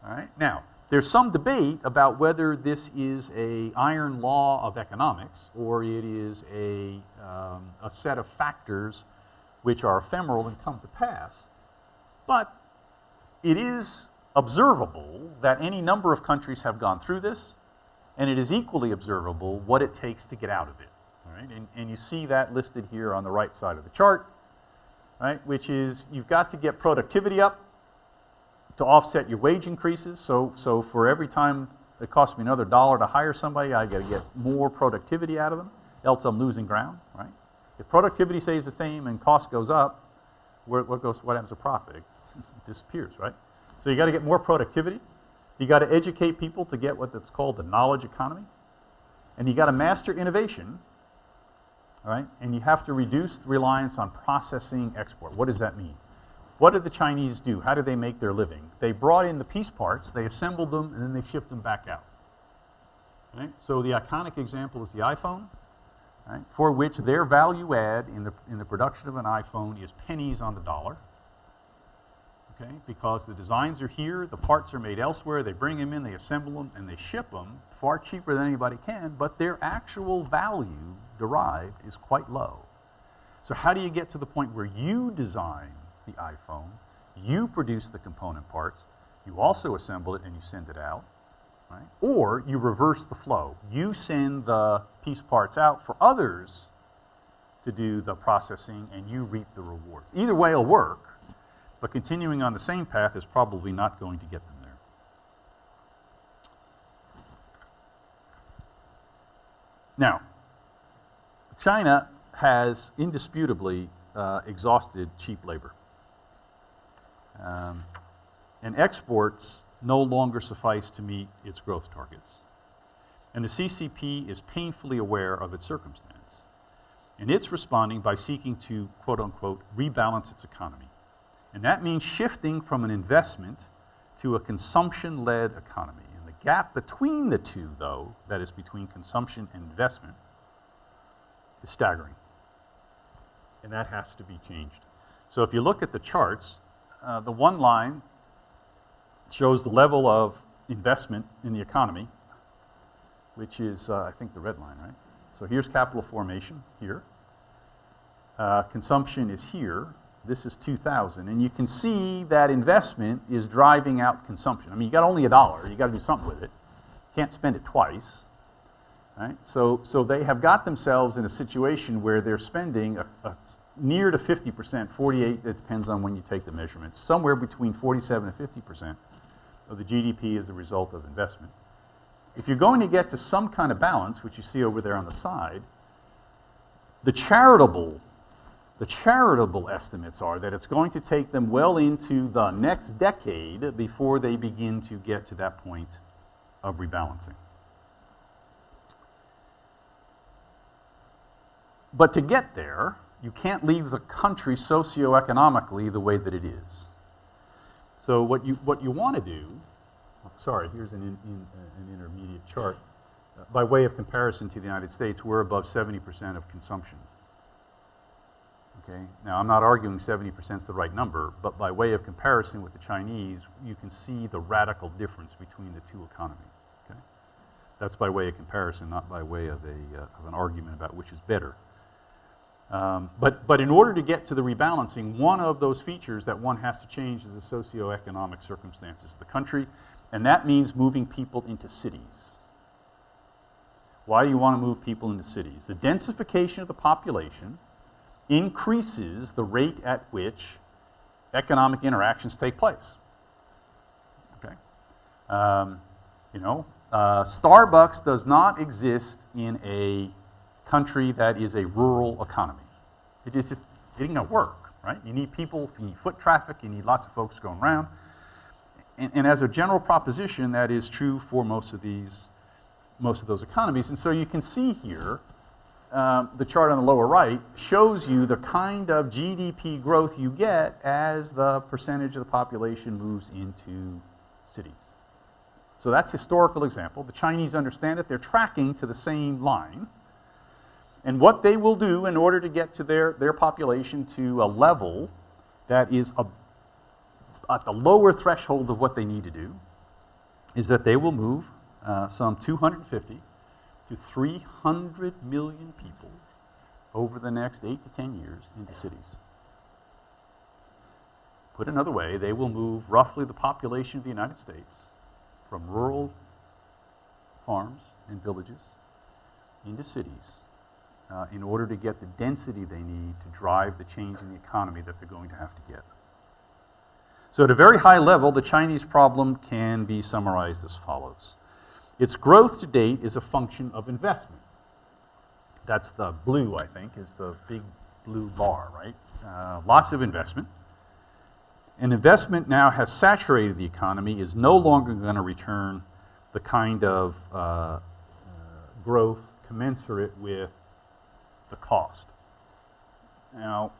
All right? Now, there's some debate about whether this is an iron law of economics or it is a set of factors which are ephemeral and come to pass. But it is observable that any number of countries have gone through this, and it is equally observable what it takes to get out of it. All right? And you see that listed here on the right side of the chart, right? Which is you've got to get productivity up to offset your wage increases. So for every time it costs me another $1 to hire somebody, I got to get more productivity out of them, else I'm losing ground, right? If productivity stays the same and cost goes up, what happens to profit? It disappears, right? So you got to get more productivity. You got to educate people to get what's called the knowledge economy, and you got to master innovation all right? And you have to reduce the reliance on processing export. What does that mean? What did the Chinese do? How did they make their living? They brought in the piece parts, they assembled them, and then they shipped them back out. Right? So the iconic example is the iPhone, right, for which their value add in the production of an iPhone is pennies on the dollar. Okay? Because the designs are here, the parts are made elsewhere, they bring them in, they assemble them, and they ship them far cheaper than anybody can, but their actual value derived is quite low. So how do you get to the point where you design the iPhone, you produce the component parts, you also assemble it and you send it out, right? Or you reverse the flow. You send the piece parts out for others to do the processing and you reap the rewards. Either way will work, but continuing on the same path is probably not going to get them there. Now, China has indisputably exhausted cheap labor. And exports no longer suffice to meet its growth targets. And the CCP is painfully aware of its circumstance. And it's responding by seeking to, quote unquote, rebalance its economy. And that means shifting from an investment to a consumption-led economy. And the gap between the two, though, that is between consumption and investment, is staggering. And that has to be changed. So if you look at the charts, the one line shows the level of investment in the economy, which is, I think, the red line, right? So here's capital formation here. Consumption is here. This is 2000. And you can see that investment is driving out consumption. I mean, you got only $1. You got to do something with it. Can't spend it twice. Right? So they have got themselves in a situation where they're spending a near to 50%, 48, it depends on when you take the measurements, somewhere between 47 and 50% of the GDP as a result of investment. If you're going to get to some kind of balance, which you see over there on the side, the charitable estimates are that it's going to take them well into the next decade before they begin to get to that point of rebalancing. But to get there, you can't leave the country socioeconomically the way that it is. So what you want to do, sorry, here's an intermediate chart. By way of comparison to the United States, we're above 70% of consumption. Okay? Now, I'm not arguing 70% is the right number, but by way of comparison with the Chinese, you can see the radical difference between the two economies. Okay? That's by way of comparison, not by way of an argument about which is better. But in order to get to the rebalancing, one of those features that one has to change is the socioeconomic circumstances of the country, and that means moving people into cities. Why do you want to move people into cities? The densification of the population increases the rate at which economic interactions take place. Okay? Starbucks does not exist in a country that is a rural economy. It ain't gonna work, right? You need people, you need foot traffic, you need lots of folks going around. And as a general proposition, that is true for most of those economies. And so you can see here, the chart on the lower right shows you the kind of GDP growth you get as the percentage of the population moves into cities. So that's a historical example. The Chinese understand it. They're tracking to the same line. And what they will do in order to get to their population to a level that is at the lower threshold of what they need to do is that they will move some 250 to 300 million people over the next 8 to 10 years into cities. Put another way, they will move roughly the population of the United States from rural farms and villages into cities in order to get the density they need to drive the change in the economy that they're going to have to get. So at a very high level, the Chinese problem can be summarized as follows. Its growth to date is a function of investment. That's the blue, I think, is the big blue bar, right? Lots of investment. And investment now has saturated the economy, is no longer going to return the kind of growth commensurate with the cost. Now,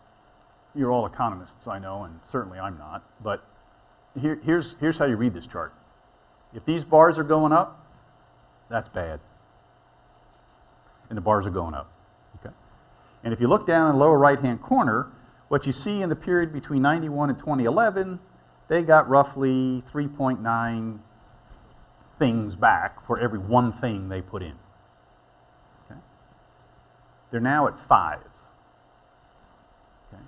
you're all economists, I know, and certainly I'm not, but here's how you read this chart. If these bars are going up, that's bad. And the bars are going up. Okay? And if you look down in the lower right-hand corner, what you see in the period between 91 and 2011, they got roughly 3.9 things back for every one thing they put in. Okay? They're now at 5. Okay?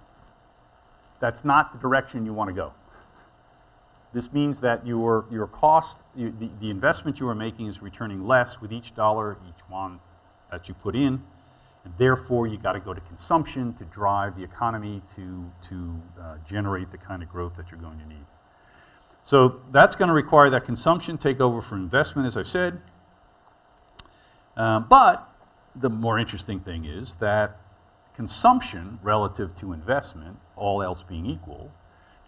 That's not the direction you want to go. This means that your cost, the investment you are making is returning less with each dollar, each one that you put in, and therefore you got to go to consumption to drive the economy to generate the kind of growth that you're going to need. So that's going to require that consumption take over from investment, as I said. But the more interesting thing is that consumption relative to investment, all else being equal,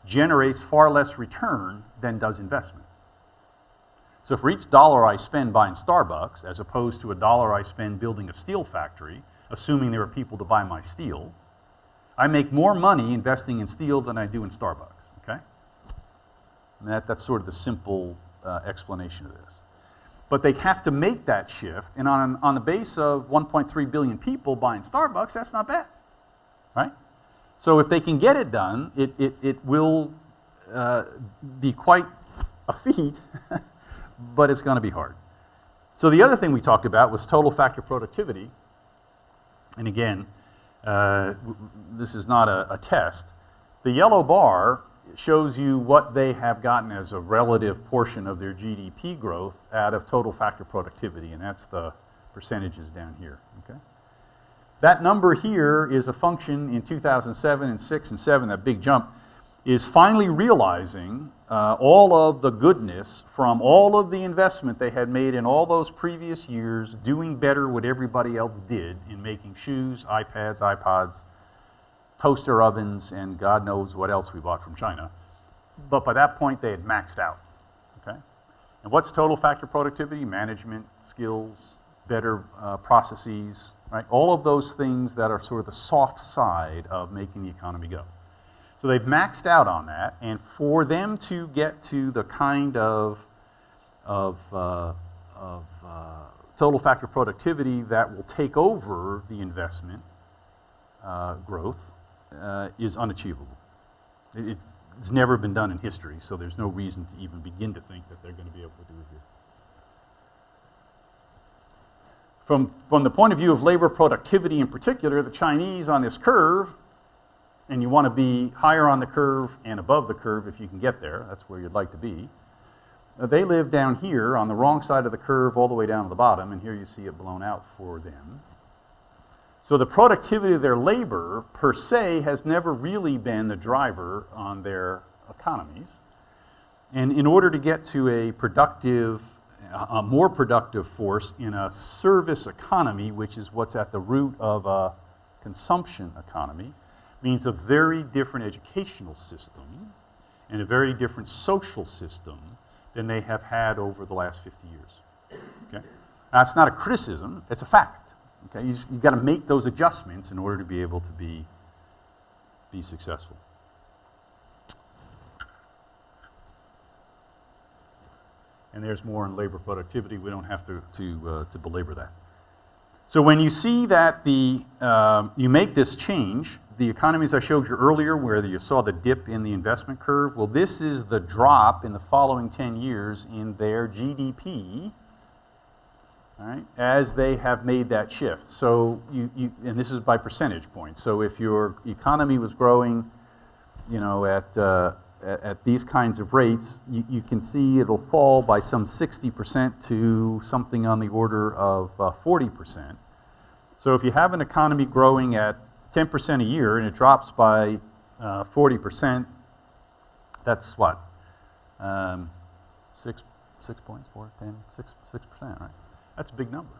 generates far less return than does investment. So for each dollar I spend buying Starbucks, as opposed to a dollar I spend building a steel factory, assuming there are people to buy my steel, I make more money investing in steel than I do in Starbucks, okay? And that's sort of the simple explanation of this. But they have to make that shift, and on the base of 1.3 billion people buying Starbucks, that's not bad, right? So if they can get it done, it will be quite a feat, but it's going to be hard. So the other thing we talked about was total factor productivity. And again, this is not a test. The yellow bar shows you what they have gotten as a relative portion of their GDP growth out of total factor productivity, and that's the percentages down here, okay? That number here is a function in 2007 and 6 and 7, that big jump, is finally realizing all of the goodness from all of the investment they had made in all those previous years, doing better what everybody else did in making shoes, iPads, iPods, toaster ovens, and God knows what else we bought from China. But by that point, they had maxed out, okay? And what's total factor productivity? Management, skills, better processes, right? All of those things that are sort of the soft side of making the economy go. So they've maxed out on that, and for them to get to the kind of total factor productivity that will take over the investment growth is unachievable. It's never been done in history, so there's no reason to even begin to think that they're going to be able to do it here. From the point of view of labor productivity in particular, the Chinese on this curve, and you want to be higher on the curve and above the curve if you can get there, that's where you'd like to be. They live down here on the wrong side of the curve all the way down to the bottom, and here you see it blown out for them. So the productivity of their labor per se has never really been the driver on their economies. And in order to get to a more productive force in a service economy, which is what's at the root of a consumption economy, means a very different educational system and a very different social system than they have had over the last 50 years. Okay? That's not a criticism, it's a fact. Okay? You've got to make those adjustments in order to be able to be successful. And there's more on labor productivity. We don't have to belabor that. So when you see that you make this change, the economies I showed you earlier, where you saw the dip in the investment curve, well, this is the drop in the following 10 years in their GDP, all right, as they have made that shift. So and this is by percentage points. So if your economy was growing, at these kinds of rates, you can see it'll fall by some 60% to something on the order of 40%. So if you have an economy growing at 10% a year and it drops by 40%, that's what? 6 points, 4, 10, 6%, right? That's a big number.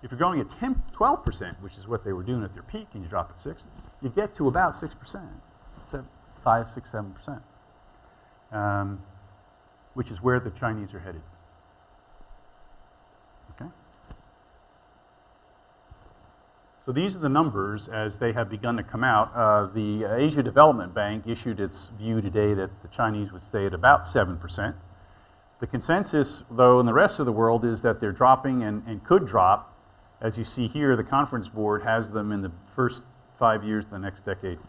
If you're going at 12%, which is what they were doing at their peak, and you drop at 6, you get to about 6%, 5, 6, 7%, which is where the Chinese are headed. Okay? So these are the numbers as they have begun to come out. The Asia Development Bank issued its view today that the Chinese would stay at about 7%. The consensus, though, in the rest of the world is that they're dropping and could drop. As you see here, the Conference Board has them in the first 5 years of the next decade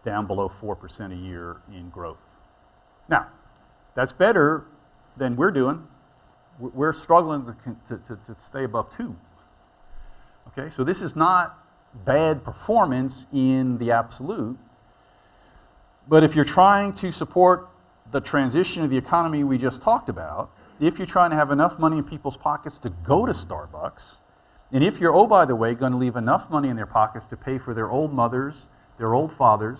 down below 4% a year in growth. Now, that's better than we're doing. We're struggling to stay above 2. Okay, so this is not bad performance in the absolute, but if you're trying to support the transition of the economy we just talked about, if you're trying to have enough money in people's pockets to go to Starbucks, and if you're, oh, by the way, going to leave enough money in their pockets to pay for their old mothers, their old fathers,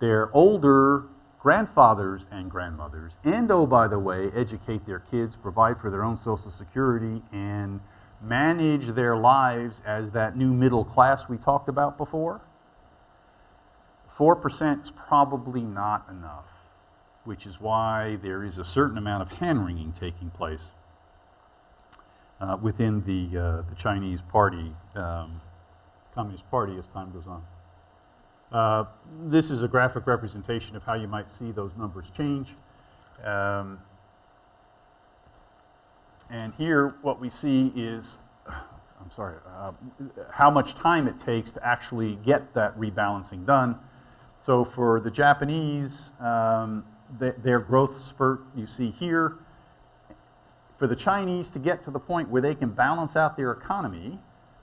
their older grandfathers and grandmothers, and, oh, by the way, educate their kids, provide for their own Social Security, and manage their lives as that new middle class we talked about before, 4% is probably not enough, which is why there is a certain amount of hand-wringing taking place within the Chinese party, Communist Party, as time goes on. This is a graphic representation of how you might see those numbers change. And here what we see is, how much time it takes to actually get that rebalancing done. So for the Japanese, their growth spurt you see here. For the Chinese to get to the point where they can balance out their economy,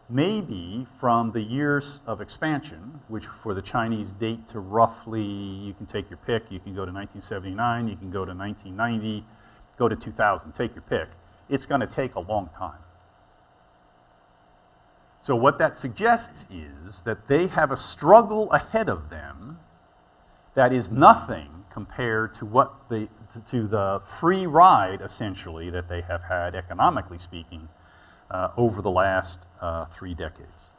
maybe from the years of expansion, which for the Chinese date to roughly, you can take your pick, you can go to 1979, you can go to 1990, go to 2000, take your pick. It's going to take a long time. So what that suggests is that they have a struggle ahead of them that is nothing compared to the free ride, essentially, that they have had, economically speaking, over the last 3 decades.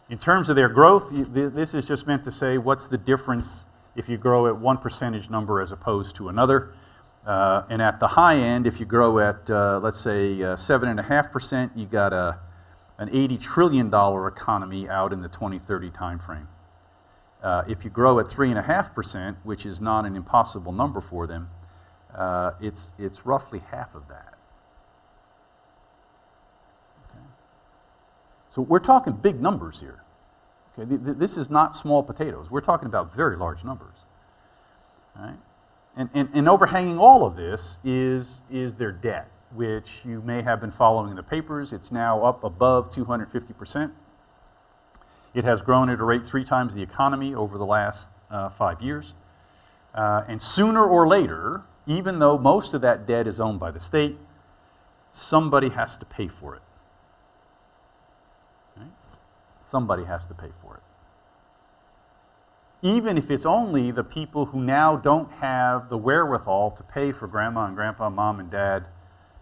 In terms of their growth, this is just meant to say what's the difference if you grow at one percentage number as opposed to another. And at the high end, if you grow at, let's say, 7.5%, you got an $80 trillion economy out in the 2030 timeframe. If you grow at 3.5%, which is not an impossible number for them, it's roughly half of that. Okay. So we're talking big numbers here. Okay. This is not small potatoes. We're talking about very large numbers. All right? And overhanging all of this is their debt, which you may have been following in the papers. It's now up above 250%. It has grown at a rate 3 times the economy over the last 5 years. And sooner or later, even though most of that debt is owned by the state, somebody has to pay for it. Right? Somebody has to pay for it. Even if it's only the people who now don't have the wherewithal to pay for grandma and grandpa, mom and dad,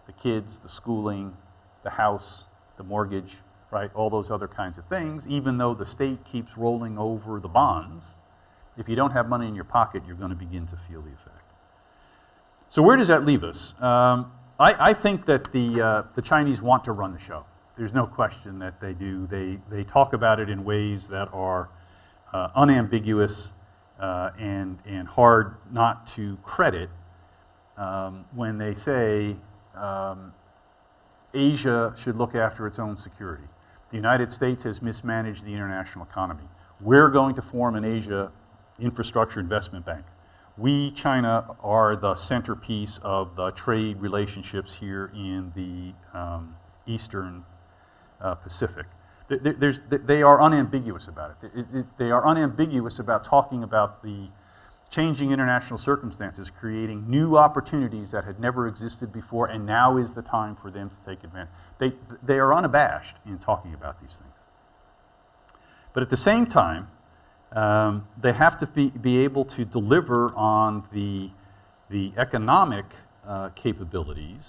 the kids, the schooling, the house, the mortgage, right, all those other kinds of things, even though the state keeps rolling over the bonds, if you don't have money in your pocket, you're going to begin to feel the effect. So where does that leave us? I think that the Chinese want to run the show. There's no question that they do. They talk about it in ways that are unambiguous and hard not to credit when they say Asia should look after its own security. The United States has mismanaged the international economy. We're going to form an Asia infrastructure investment bank. We, China, are the centerpiece of the trade relationships here in the Eastern Pacific. They are unambiguous about it. They are unambiguous about talking about the changing international circumstances, creating new opportunities that had never existed before, and now is the time for them to take advantage. They are unabashed in talking about these things. But at the same time, they have to be able to deliver on the economic capabilities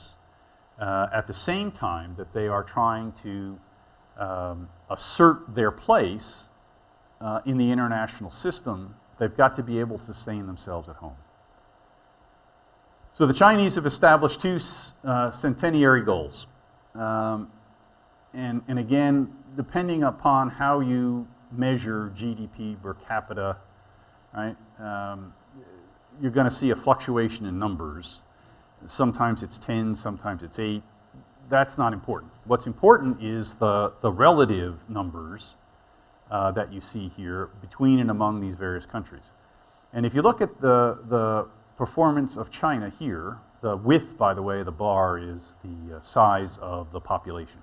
at the same time that they are trying to assert their place in the international system. They've got to be able to sustain themselves at home. So the Chinese have established 2 centenary goals. and again, depending upon how you measure GDP per capita, right, you're going to see a fluctuation in numbers. Sometimes it's 10, sometimes it's 8. That's not important. What's important is the relative numbers that you see here between and among these various countries. And if you look at the performance of China here, the width, by the way, the bar is the size of the population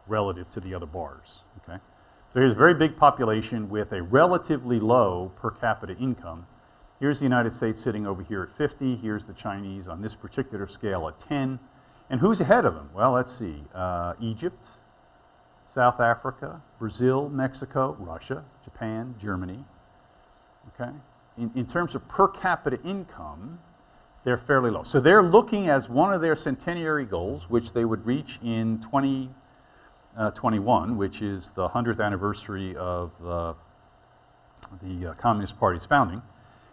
relative to the other bars, okay? So here's a very big population with a relatively low per capita income. Here's the United States sitting over here at 50. Here's the Chinese on this particular scale at 10. And who's ahead of them? Well, let's see. Egypt, South Africa, Brazil, Mexico, Russia, Japan, Germany, okay? In terms of per capita income, they're fairly low. So they're looking as one of their centenary goals, which they would reach in 2021, which is the 100th anniversary of the Communist Party's founding,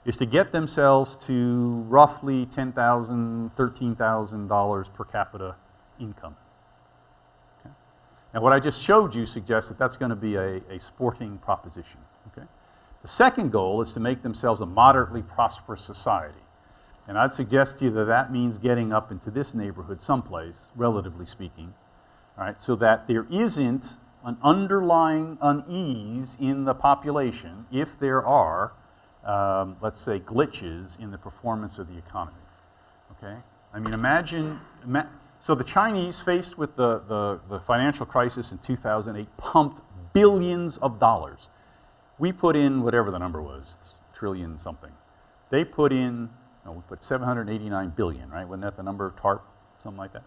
is to get themselves to roughly $10,000, $13,000 per capita income. Okay? Now, what I just showed you suggests that that's going to be a sporting proposition. Okay? The second goal is to make themselves a moderately prosperous society. And I'd suggest to you that that means getting up into this neighborhood someplace, relatively speaking, all right, so that there isn't an underlying unease in the population if there are, let's say, glitches in the performance of the economy. Okay? I mean, so the Chinese, faced with the financial crisis in 2008, pumped billions of dollars. We put in whatever the number was, trillion something. They put in, we put 789 billion, right? Wasn't that the number of TARP, something like that?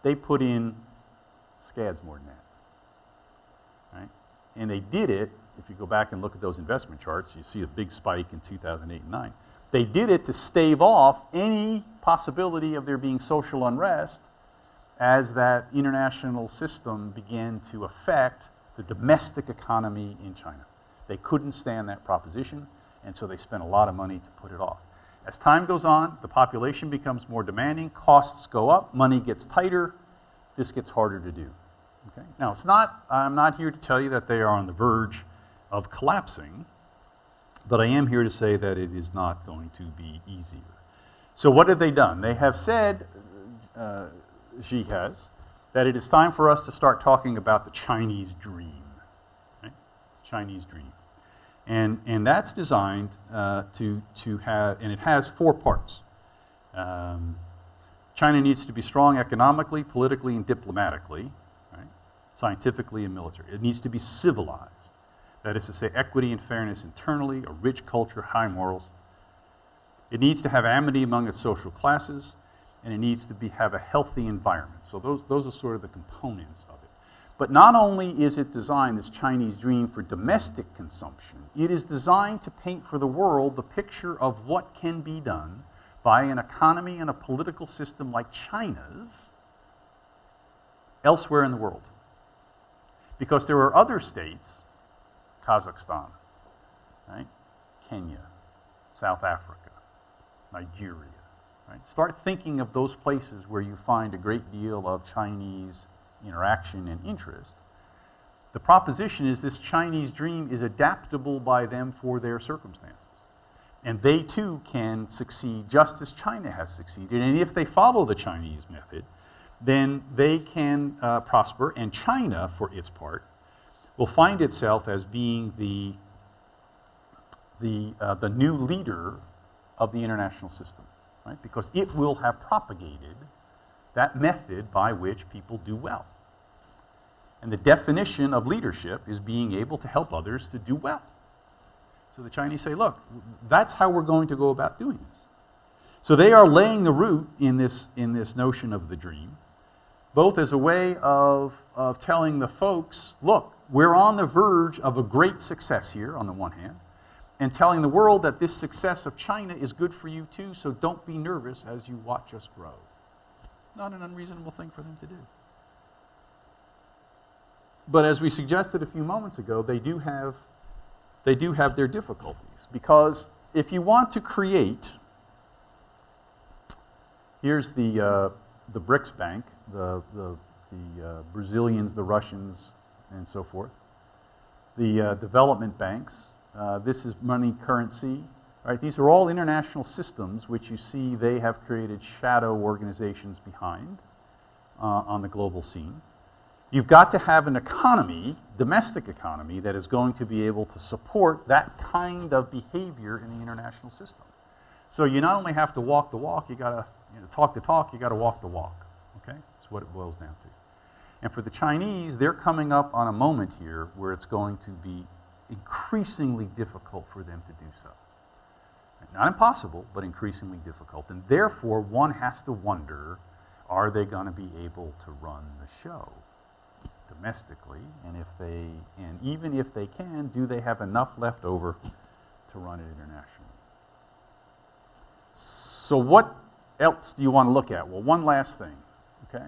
They put in scads more than that, right? And they did it, if you go back and look at those investment charts, you see a big spike in 2008 and 9. They did it to stave off any possibility of there being social unrest as that international system began to affect the domestic economy in China. They couldn't stand that proposition, and so they spent a lot of money to put it off. As time goes on, the population becomes more demanding, costs go up, money gets tighter, this gets harder to do. Okay? Now, I'm not here to tell you that they are on the verge of collapsing, but I am here to say that it is not going to be easier. So what have they done? They have said, Xi has, that it is time for us to start talking about the Chinese dream. Right? Chinese dream. And that's designed to have, and it has 4 parts. China needs to be strong economically, politically, and diplomatically, right? Scientifically and military. It needs to be civilized. That is to say, equity and fairness internally, a rich culture, high morals. It needs to have amity among its social classes, and it needs to have a healthy environment. So those are sort of the components of it. But not only is it designed, this Chinese dream, for domestic consumption, it is designed to paint for the world the picture of what can be done by an economy and a political system like China's elsewhere in the world. Because there are other states, Kazakhstan, right? Kenya, South Africa, Nigeria, right? Start thinking of those places where you find a great deal of Chinese interaction and interest. The proposition is this Chinese dream is adaptable by them for their circumstances. And they too can succeed just as China has succeeded. And if they follow the Chinese method, then they can prosper. And China, for its part, will find itself as being the new leader of the international system, right? Because it will have propagated that method by which people do well. And the definition of leadership is being able to help others to do well. So the Chinese say, look, that's how we're going to go about doing this. So they are laying the root in this notion of the dream, both as a way of telling the folks, look, we're on the verge of a great success here on the one hand, and telling the world that this success of China is good for you too, so don't be nervous as you watch us grow. Not an unreasonable thing for them to do. But as we suggested a few moments ago, they do have their difficulties, because if you want to create, here's the BRICS Bank, the the Brazilians, the Russians, and so forth. The development banks, this is money currency, right? These are all international systems which you see they have created shadow organizations behind on the global scene. You've got to have an economy, domestic economy, that is going to be able to support that kind of behavior in the international system. So you not only have to walk the walk, you got to talk the talk, you got to walk the walk. Okay, that's what it boils down to. And for the Chinese, they're coming up on a moment here where it's going to be increasingly difficult for them to do so. Not impossible, but increasingly difficult. And therefore, one has to wonder, are they going to be able to run the show domestically? And even if they can, do they have enough left over to run it internationally? So what else do you want to look at? Well, one last thing, okay?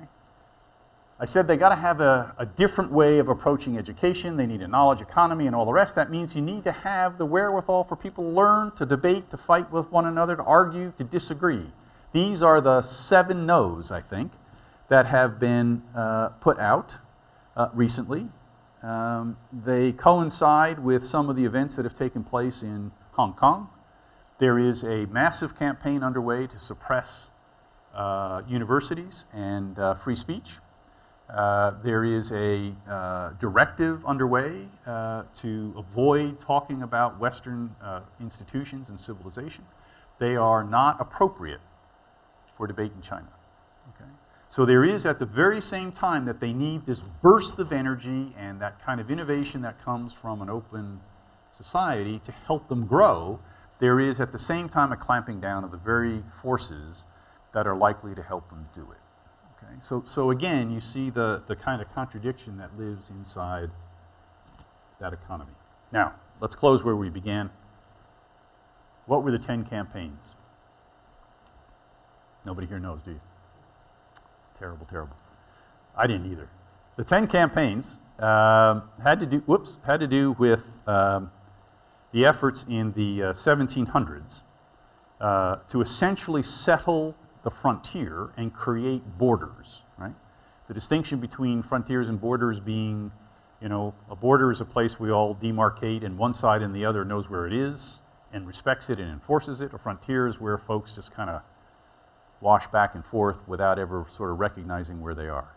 I said they got to have a different way of approaching education. They need a knowledge economy and all the rest. That means you need to have the wherewithal for people to learn, to debate, to fight with one another, to argue, to disagree. These are the 7 no's, I think, that have been put out recently. They coincide with some of the events that have taken place in Hong Kong. There is a massive campaign underway to suppress universities and free speech. There is a directive underway to avoid talking about Western institutions and civilization. They are not appropriate for debate in China. Okay? So there is, at the very same time that they need this burst of energy and that kind of innovation that comes from an open society to help them grow, there is at the same time a clamping down of the very forces that are likely to help them do it. Okay? So again, you see the kind of contradiction that lives inside that economy. Now, let's close where we began. What were the 10 campaigns? Nobody here knows, do you? Terrible, terrible. I didn't either. The 10 campaigns had to do with the efforts in the 1700s to essentially settle the frontier and create borders, right? The distinction between frontiers and borders being, a border is a place we all demarcate and one side and the other knows where it is and respects it and enforces it. A frontier is where folks just kind of wash back and forth without ever sort of recognizing where they are.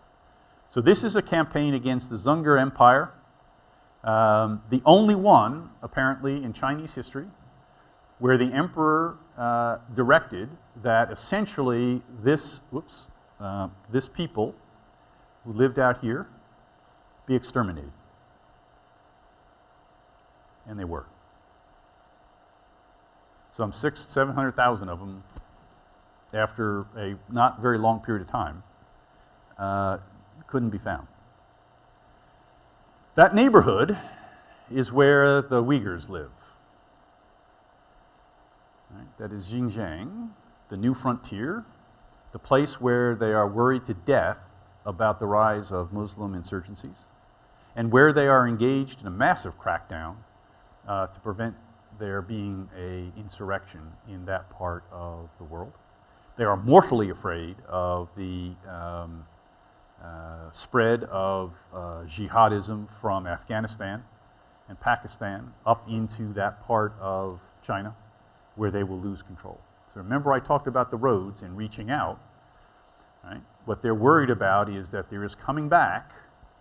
So this is a campaign against the Zhenghe Empire, the only one, apparently, in Chinese history where the emperor directed that essentially this people who lived out here be exterminated. And they were. Some 700,000 of them, after a not very long period of time, couldn't be found. That neighborhood is where the Uyghurs live. Right? That is Xinjiang, the new frontier, the place where they are worried to death about the rise of Muslim insurgencies, and where they are engaged in a massive crackdown to prevent there being an insurrection in that part of the world. They are mortally afraid of the spread of jihadism from Afghanistan and Pakistan up into that part of China where they will lose control. So remember I talked about the roads and reaching out. Right? What they're worried about is that there is coming back,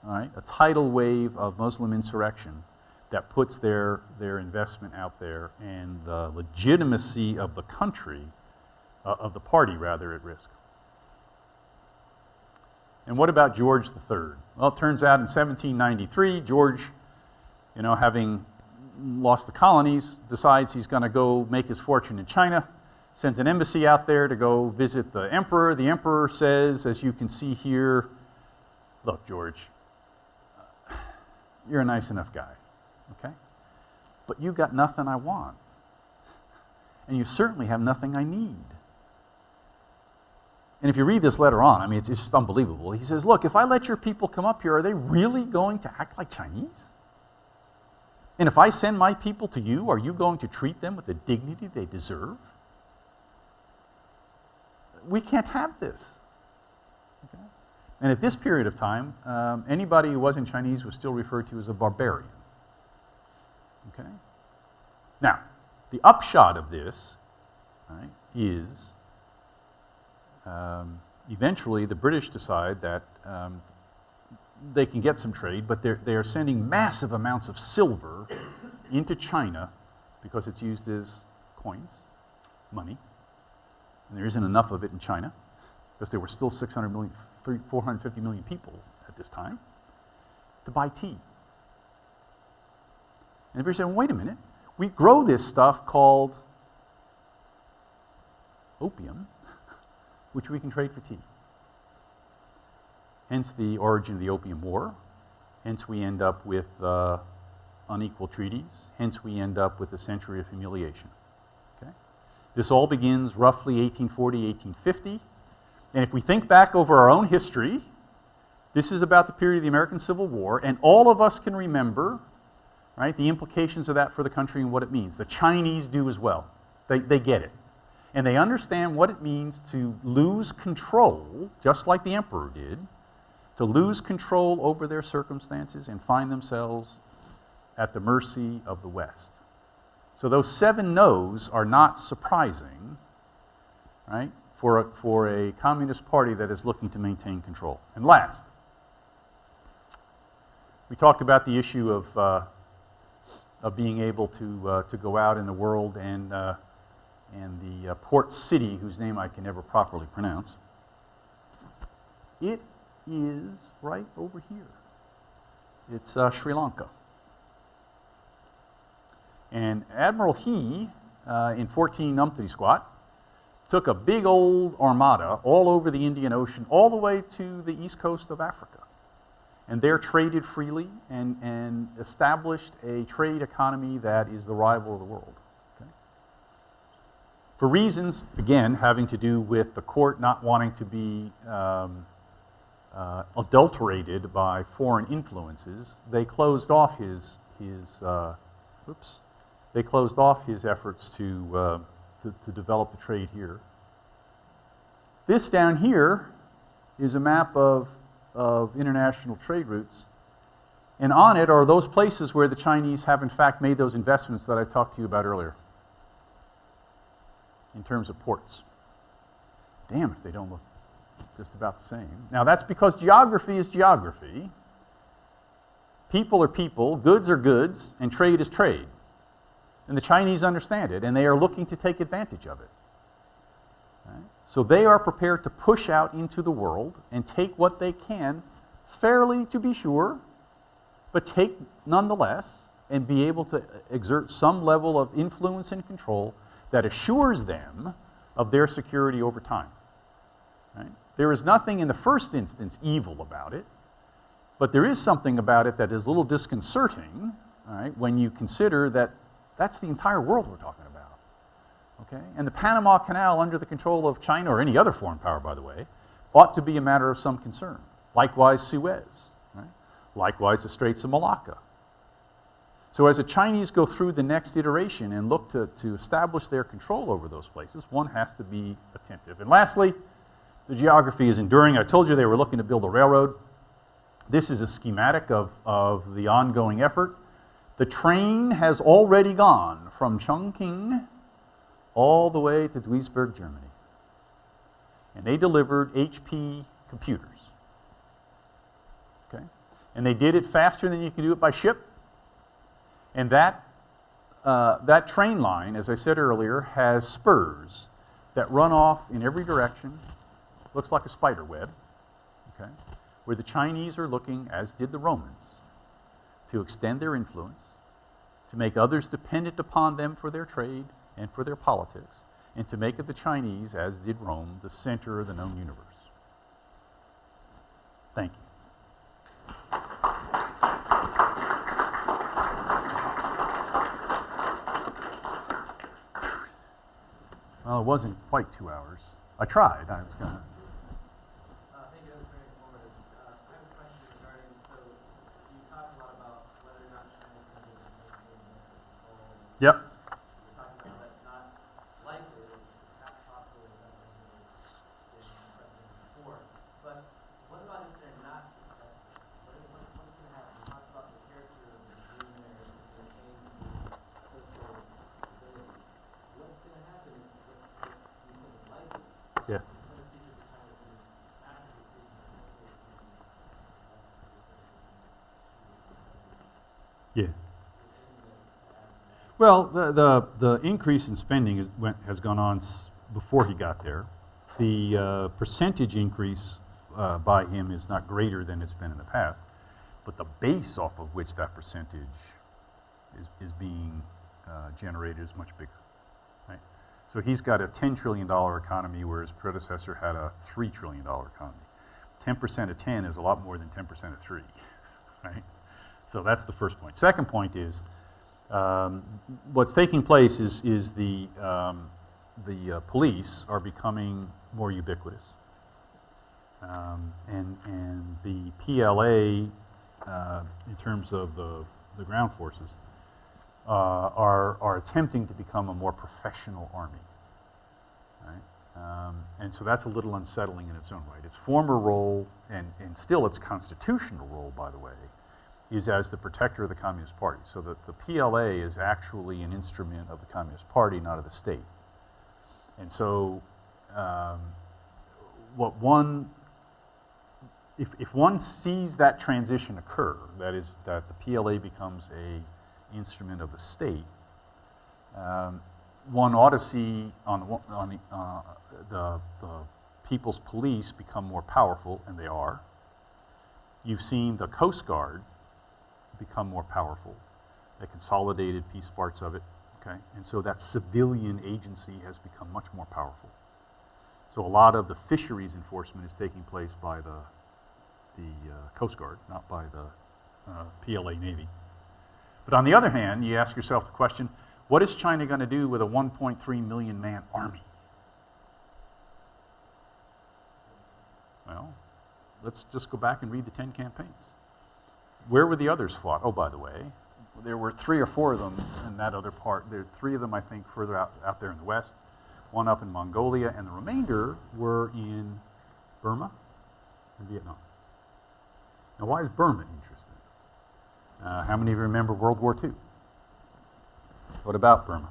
right, a tidal wave of Muslim insurrection that puts their investment out there and the legitimacy of the country, of the party rather, at risk. And what about George III? Well, it turns out in 1793, George, having lost the colonies, decides he's going to go make his fortune in China, sends an embassy out there to go visit the emperor. The emperor says, as you can see here, look, George, you're a nice enough guy, okay? But you got nothing I want. And you certainly have nothing I need. And if you read this letter on, I mean, it's just unbelievable. He says, look, if I let your people come up here, are they really going to act like Chinese? And if I send my people to you, are you going to treat them with the dignity they deserve? We can't have this. Okay? And at this period of time, anybody who wasn't Chinese was still referred to as a barbarian. Okay? Now, the upshot of this, right, is eventually the British decide that they can get some trade, but they are sending massive amounts of silver into China because it's used as coins, money, and there isn't enough of it in China because there were still 450 million people at this time to buy tea. And if you're saying, wait a minute, we grow this stuff called opium, which we can trade for tea. Hence the origin of the Opium War. Hence we end up with unequal treaties. Hence we end up with a century of humiliation. Okay? This all begins roughly 1840, 1850. And if we think back over our own history, this is about the period of the American Civil War, and all of us can remember, right, the implications of that for the country and what it means. The Chinese do as well. They get it. And they understand what it means to lose control, just like the emperor did, to lose control over their circumstances and find themselves at the mercy of the West. So those 7 no's are not surprising, right, for a communist party that is looking to maintain control. And last, we talked about the issue of being able to go out in the world and the port city, whose name I can never properly pronounce. It is right over here. It's Sri Lanka. And Admiral He, in 14 umpty squat, took a big old armada all over the Indian Ocean, all the way to the east coast of Africa. And there traded freely and established a trade economy that is the rival of the world. Okay? For reasons, again, having to do with the court not wanting to be adulterated by foreign influences, they closed off his efforts to develop the trade here. This down here is a map of international trade routes, and on it are those places where the Chinese have in fact made those investments that I talked to you about earlier in terms of ports. Damn if they don't look just about the same. Now that's because geography is geography, people are people, goods are goods, and trade is trade. And the Chinese understand it, and they are looking to take advantage of it. Right? So they are prepared to push out into the world and take what they can, fairly to be sure, but take nonetheless, and be able to exert some level of influence and control that assures them of their security over time. Right? There is nothing in the first instance evil about it, but there is something about it that is a little disconcerting, all right, when you consider that that's the entire world we're talking about. Okay? And the Panama Canal, under the control of China, or any other foreign power, by the way, ought to be a matter of some concern. Likewise, Suez. Right? Likewise, the Straits of Malacca. So as the Chinese go through the next iteration and look to establish their control over those places, one has to be attentive. And lastly, the geography is enduring. I told you they were looking to build a railroad. This is a schematic of the ongoing effort. The train has already gone from Chongqing all the way to Duisburg, Germany. And they delivered HP computers. Okay? And they did it faster than you can do it by ship. And that train line, as I said earlier, has spurs that run off in every direction. Looks like a spider web. Okay? Where the Chinese are looking, as did the Romans, to extend their influence, to make others dependent upon them for their trade and for their politics, and to make of the Chinese, as did Rome, the center of the known universe. Thank you. Well, it wasn't quite 2 hours. I tried. I was going to... Thank you. That was very informative. I have a question regarding, so you talked a lot about whether or not China is going to maintain control. Yep. You're talking about that's not likely, perhaps possible, as been present before. But what about if Yeah. within the aftermath? Well, the increase in spending has gone on before he got there. The percentage increase by him is not greater than it's been in the past, but the base off of which that percentage is being generated is much bigger, right? So he's got a $10 trillion economy, where his predecessor had a $3 trillion economy. 10% of 10 is a lot more than 10% of 3, right? So that's the first point. Second point is, what's taking place is the police are becoming more ubiquitous. And the PLA, in terms of the ground forces, are attempting to become a more professional army, right? And so that's a little unsettling in its own right. Its former role, and still its constitutional role, by the way, is as the protector of the Communist Party. So that the PLA is actually an instrument of the Communist Party, not of the state. And so, if one sees that transition occur, that is, that the PLA becomes a instrument of the state, one ought to see the People's Police become more powerful, and they are. You've seen the Coast Guard become more powerful. They consolidated piece parts of it, okay? And so that civilian agency has become much more powerful. So a lot of the fisheries enforcement is taking place by the Coast Guard, not by the PLA Navy. But on the other hand, you ask yourself the question, what is China going to do with a 1.3 million man army? Well, let's just go back and read the 10 campaigns. Where were the others fought? Oh, by the way, there were 3 or 4 of them in that other part. There are 3 of them, I think, further out there in the west, 1 up in Mongolia, and the remainder were in Burma and Vietnam. Now, why is Burma interesting? How many of you remember World War II? What about Burma?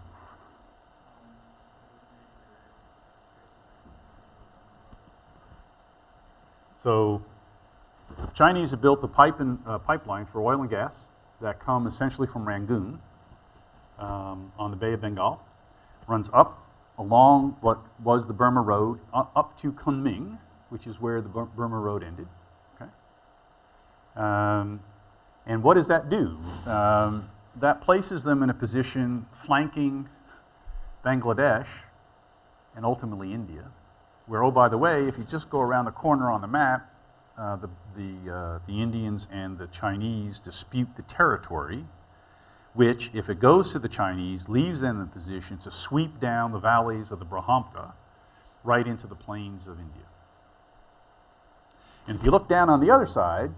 So, the Chinese have built a pipeline for oil and gas that come essentially from Rangoon on the Bay of Bengal, runs up along what was the Burma Road up to Kunming, which is where the Burma Road ended. Okay, and what does that do? That places them in a position flanking Bangladesh and ultimately India, where, oh, by the way, if you just go around the corner on the map, the Indians and the Chinese dispute the territory, which, if it goes to the Chinese, leaves them in a position to sweep down the valleys of the Brahmaputra right into the plains of India. And if you look down on the other side,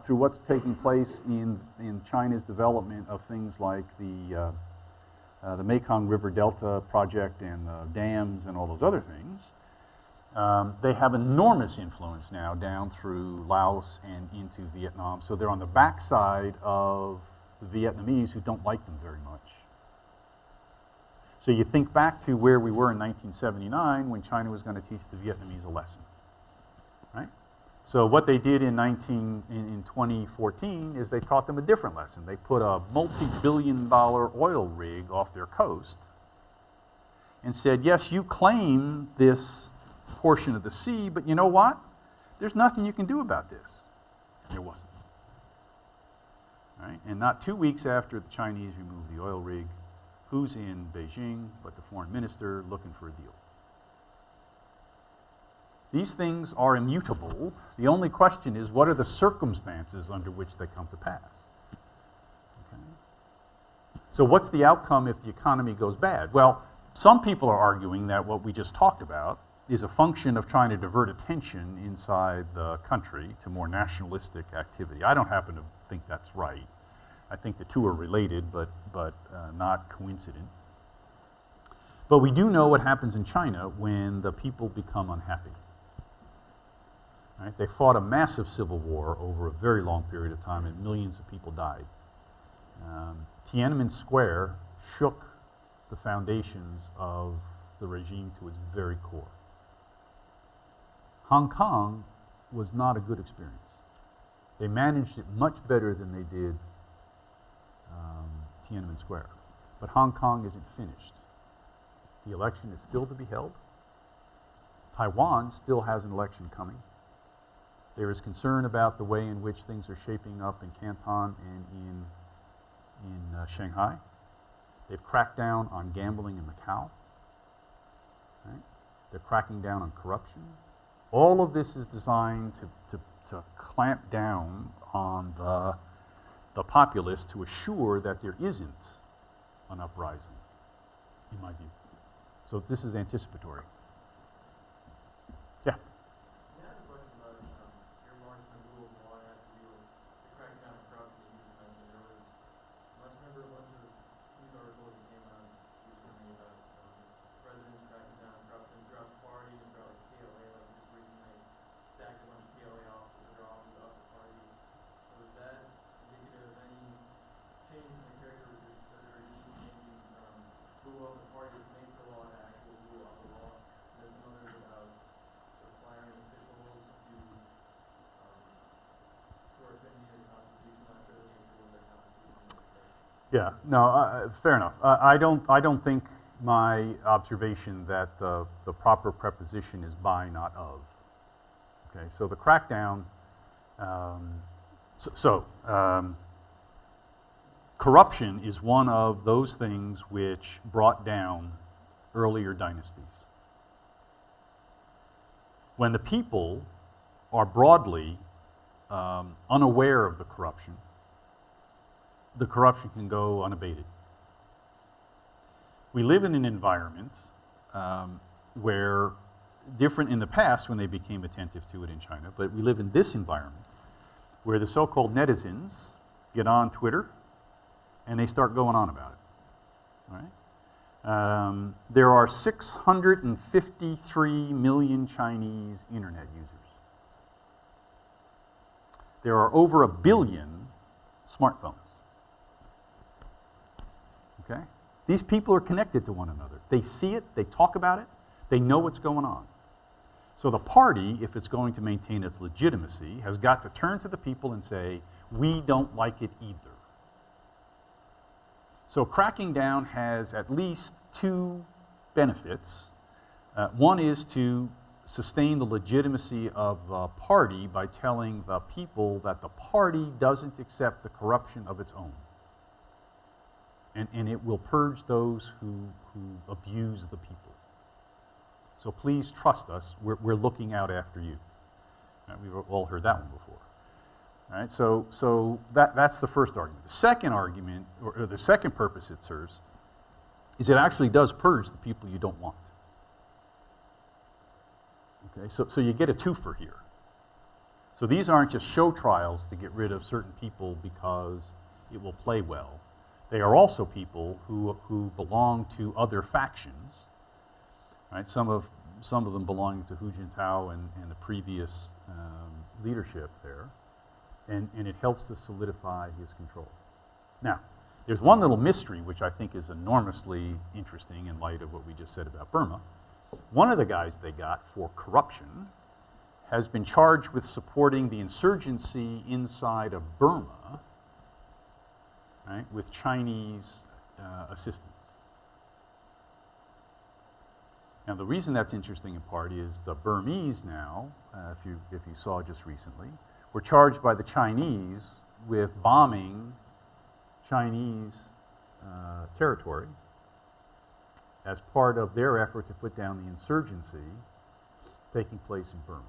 through what's taking place in China's development of things like the Mekong River Delta project and dams and all those other things, they have enormous influence now down through Laos and into Vietnam. So they're on the backside of the Vietnamese, who don't like them very much. So you think back to where we were in 1979 when China was going to teach the Vietnamese a lesson, right? So what they did in 2014 is they taught them a different lesson. They put a multi-billion-dollar oil rig off their coast and said, yes, you claim this portion of the sea, but you know what? There's nothing you can do about this. There wasn't. Right? And not 2 weeks after the Chinese removed the oil rig, who's in Beijing but the foreign minister looking for a deal? These things are immutable. The only question is, what are the circumstances under which they come to pass? Okay. So what's the outcome if the economy goes bad? Well, some people are arguing that what we just talked about is a function of trying to divert attention inside the country to more nationalistic activity. I don't happen to think that's right. I think the two are related, but not coincident. But we do know what happens in China when the people become unhappy. Right? They fought a massive civil war over a very long period of time, and millions of people died. Tiananmen Square shook the foundations of the regime to its very core. Hong Kong was not a good experience. They managed it much better than they did Tiananmen Square. But Hong Kong isn't finished. The election is still to be held. Taiwan still has an election coming. There is concern about the way in which things are shaping up in Canton and in Shanghai. They've cracked down on gambling in Macau. Right? They're cracking down on corruption. All of this is designed to clamp down on the populace to assure that there isn't an uprising, in my view. So this is anticipatory. Yeah? I have a question about your Morrison rule of law has to do with the cracking down on corruption that you just mentioned. There was, I remember a bunch of news articles that came out recently about presidents cracking down on corruption throughout the party and throughout the PLA, like just recently sacked a bunch of PLA officers that are all moved up the party. So is that indicative of any change in the character of the regime changing from rule of the party that makes the law to actual rule of the law? And there's some others about requiring officials to swear opinion in the Constitution. I'm not sure the nature of their Constitution is. Yeah, no, fair enough. I don't think my observation that the proper preposition is by, not of. Okay, so the crackdown, corruption is one of those things which brought down earlier dynasties. When the people are broadly unaware of the corruption can go unabated. We live in an environment where, different in the past when they became attentive to it in China, but we live in this environment where the so-called netizens get on Twitter and they start going on about it. Right? There are 653 million Chinese internet users. There are over 1 billion smartphones. Okay? These people are connected to one another. They see it, they talk about it, they know what's going on. So the party, if it's going to maintain its legitimacy, has got to turn to the people and say, we don't like it either. So cracking down has at least two benefits. One is to sustain the legitimacy of the party by telling the people that the party doesn't accept the corruption of its own. And it will purge those who abuse the people. So please trust us. We're looking out after you. Right, we've all heard that one before. All right, so that's the first argument. The second argument, or the second purpose it serves, is it actually does purge the people you don't want. Okay, so you get a twofer here. So these aren't just show trials to get rid of certain people because it will play well. They are also people who belong to other factions. Right? Some of them belonging to Hu Jintao and the previous leadership there, and it helps to solidify his control. Now, there's one little mystery which I think is enormously interesting in light of what we just said about Burma. One of the guys they got for corruption has been charged with supporting the insurgency inside of Burma, right, with Chinese assistance. Now, the reason that's interesting in part is the Burmese now, if you saw just recently, were charged by the Chinese with bombing Chinese territory as part of their effort to put down the insurgency taking place in Burma.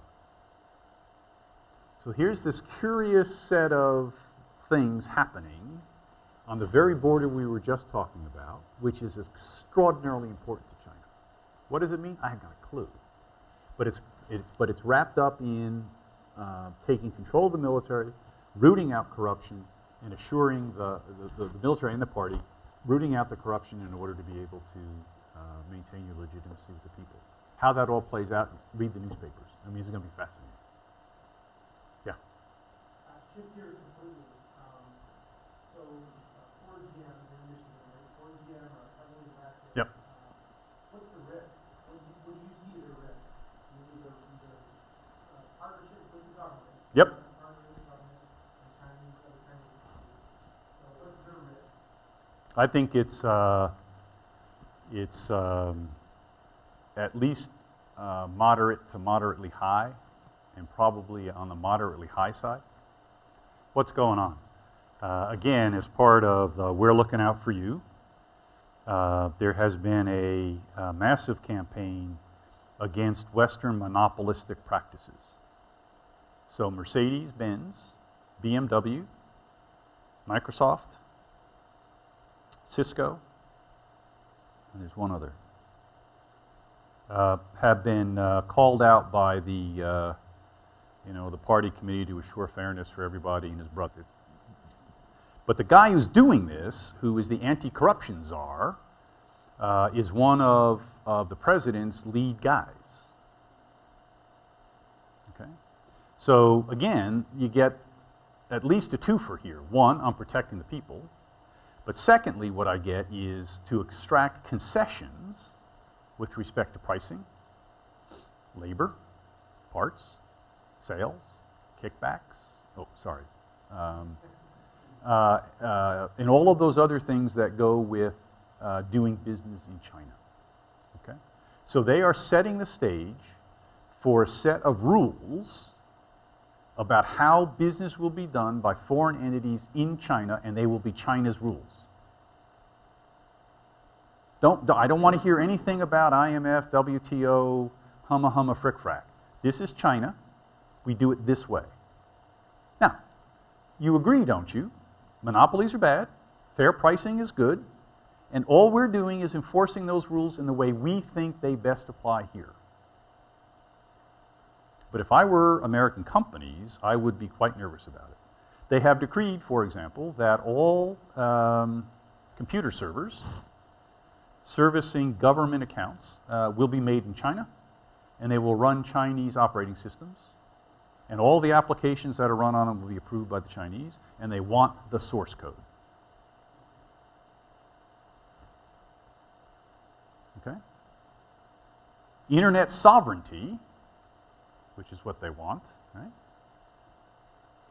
So here's this curious set of things happening on the very border we were just talking about, which is extraordinarily important to China. What does it mean? I haven't got a clue. But it's wrapped up in taking control of the military, rooting out corruption, and assuring the military and the party, rooting out the corruption in order to be able to maintain your legitimacy with the people. How that all plays out, read the newspapers. I mean, it's going to be fascinating. Yeah? Shift gears completely. So, 4GM in Michigan, right? 4GM are heavily elected. Yep. What's the risk? What do you see the risk? The partnership with the government. Yep. Partnership with the government and Chinese, other Chinese companies. So what's the risk? I think it's at least moderate to moderately high, and probably on the moderately high side. What's going on? Again, as part of the We're Looking Out for You, there has been a massive campaign against Western monopolistic practices. So Mercedes-Benz, BMW, Microsoft, Cisco, and there's one other, have been called out by the the party committee to assure fairness for everybody and his brother. But the guy who's doing this, who is the anti-corruption czar, is one of the president's lead guys. Okay? So again, you get at least a twofer here. One, I'm protecting the people. But secondly, what I get is to extract concessions with respect to pricing, labor, parts, sales, kickbacks, and all of those other things that go with doing business in China. Okay? So they are setting the stage for a set of rules about how business will be done by foreign entities in China, and they will be China's rules. I don't want to hear anything about IMF, WTO, humma frick frack. This is China. We do it this way. Now, you agree, don't you? Monopolies are bad, fair pricing is good, and all we're doing is enforcing those rules in the way we think they best apply here. But if I were American companies, I would be quite nervous about it. They have decreed, for example, that all computer servers servicing government accounts will be made in China, and they will run Chinese operating systems, and all the applications that are run on them will be approved by the Chinese, and they want the source code. Okay? Internet sovereignty, which is what they want, right,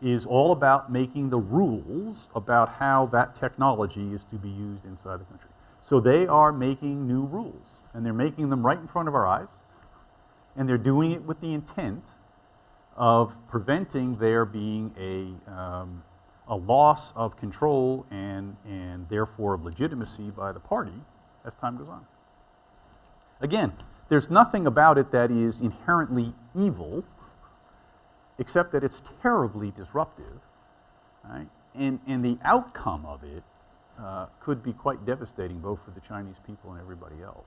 is all about making the rules about how that technology is to be used inside the country. So they are making new rules, and they're making them right in front of our eyes, and they're doing it with the intent of preventing there being a loss of control and therefore of legitimacy by the party as time goes on. Again, there's nothing about it that is inherently evil, except that it's terribly disruptive, right? And the outcome of it could be quite devastating both for the Chinese people and everybody else.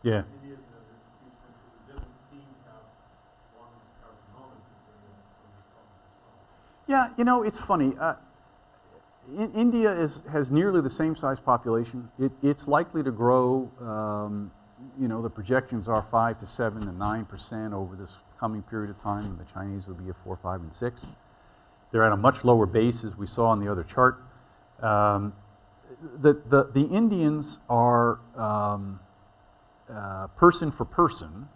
Yeah. India is another huge country that doesn't seem to have long powerful moments in these problems as well. Yeah, it's funny. India has nearly the same size population. It's likely to grow, the projections are 5 to 7 to 9% over this coming period of time, and the Chinese will be at 4, 5, and 6. They're at a much lower base, as we saw on the other chart. The Indians are person for person,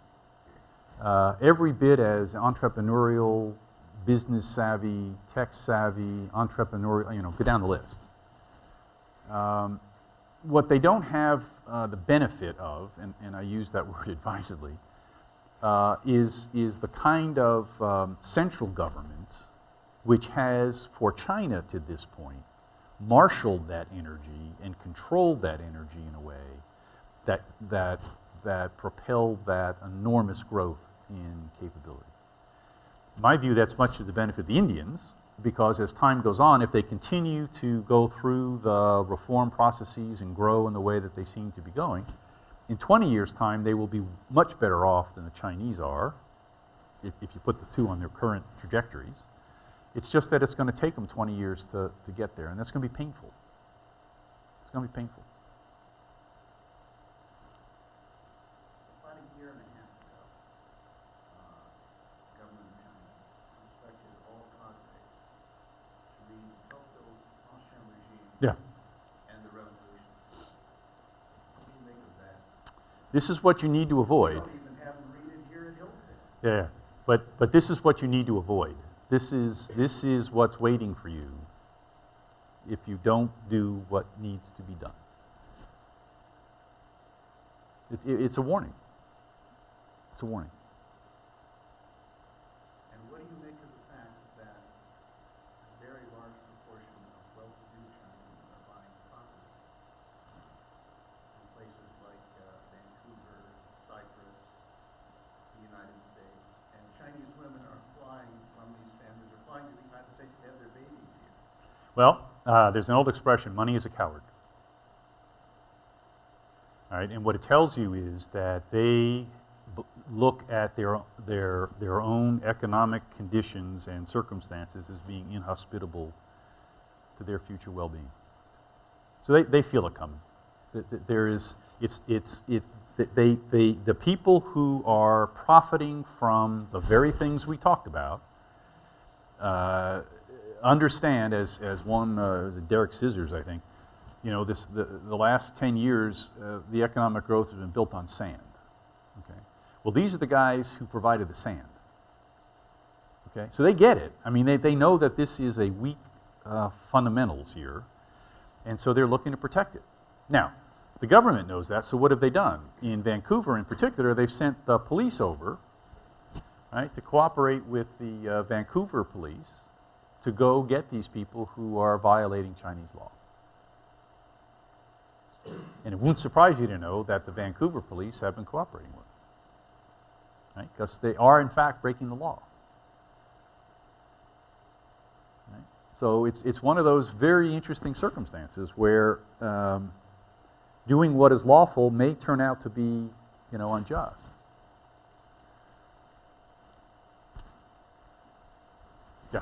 every bit as entrepreneurial, business savvy, tech savvy, entrepreneurial, go down the list. What they don't have the benefit of, and I use that word advisedly, is the kind of central government which has, for China to this point, marshaled that energy and controlled that energy in a way that propelled that enormous growth in capability. In my view, that's much to the benefit of the Indians, because as time goes on, if they continue to go through the reform processes and grow in the way that they seem to be going, in 20 years' time, they will be much better off than the Chinese are, if you put the two on their current trajectories. It's just that it's going to take them 20 years to get there, and that's going to be painful. It's going to be painful. About a year and a half ago, the government of China inspected all cadres to read Tocqueville's Ancien Regime Yeah. and the Revolution. What do you make of that? This is what you need to avoid. We don't even have them read it here at Hillsdale. Yeah, but this is what you need to avoid. This is what's waiting for you if you don't do what needs to be done. It's a warning. It's a warning. And what do you make of the fact that a very large proportion of well-to-do Chinese are buying property in places like Vancouver, Cyprus, the United States, and Chinese women are flying from these families, are flying to the United States to have their babies here? Well, there's an old expression, money is a coward. All right, and what it tells you is that they look at their own economic conditions and circumstances as being inhospitable to their future well-being. So they feel it coming. The people who are profiting from the very things we talked about understand, as one Derek Scissors, I think, you know, the last 10 years, the economic growth has been built on sand. Okay. Well, these are the guys who provided the sand. Okay. So they get it. I mean, they know that this is a weak fundamentals here, and so they're looking to protect it. Now, the government knows that, so what have they done? In Vancouver, in particular, they've sent the police over, right, to cooperate with the Vancouver police to go get these people who are violating Chinese law. And it won't surprise you to know that the Vancouver police have been cooperating with them, right? Because they are, in fact, breaking the law. Right? So it's one of those very interesting circumstances where doing what is lawful may turn out to be, you know, unjust. Yeah.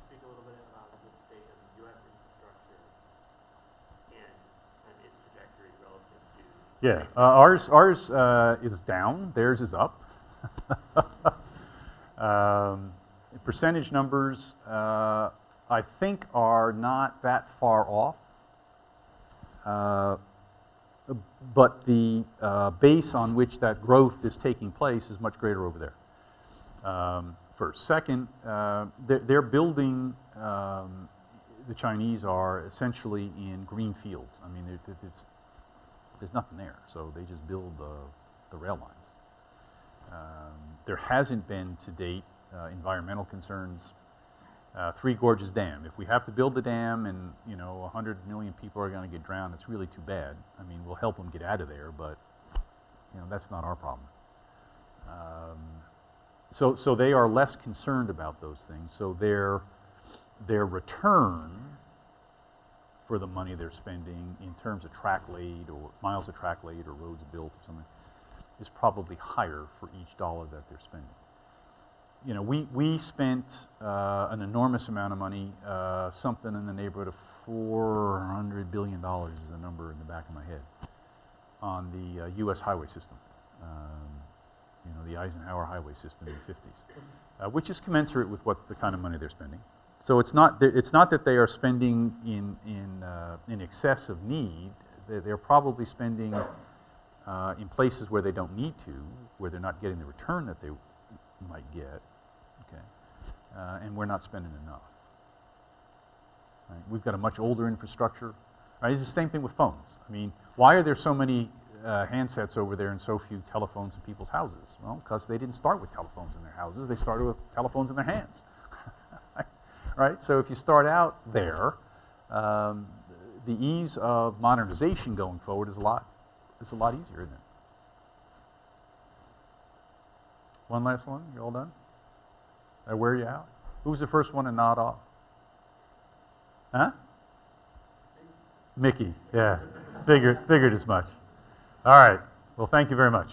Speak a little bit about the state of U.S. infrastructure and its trajectory relative to. Yeah, ours is down. Theirs is up. Percentage numbers, I think, are not that far off. But the base on which that growth is taking place is much greater over there. First. Second, they're building, the Chinese are essentially in green fields. I mean, there's nothing there, so they just build the rail lines. There hasn't been to date environmental concerns. Three Gorges Dam. If we have to build the dam and, you know, 100 million people are going to get drowned, it's really too bad. I mean, we'll help them get out of there, but, you know, that's not our problem. So they are less concerned about those things. So their return for the money they're spending in terms of track laid or miles of track laid or roads built or something is probably higher for each dollar that they're spending. You know, we spent an enormous amount of money, something in the neighborhood of $400 billion is the number in the back of my head, on the U.S. highway system. You know, the Eisenhower highway system in the 50s, which is commensurate with what the kind of money they're spending. So it's not that they are spending in excess of need. They're probably spending in places where they don't need to, where they're not getting the return that they might get. Okay, and we're not spending enough. Right? We've got a much older infrastructure. Right? It's the same thing with phones. I mean, why are there so many handsets over there and so few telephones in people's houses? Well, because they didn't start with telephones in their houses. They started with telephones in their hands. Right? So if you start out there, the ease of modernization going forward is a lot easier, isn't it? One last one. You all done? I wear you out? Who was the first one to nod off? Huh? Mickey. Yeah. Figured as much. All right. Well, thank you very much.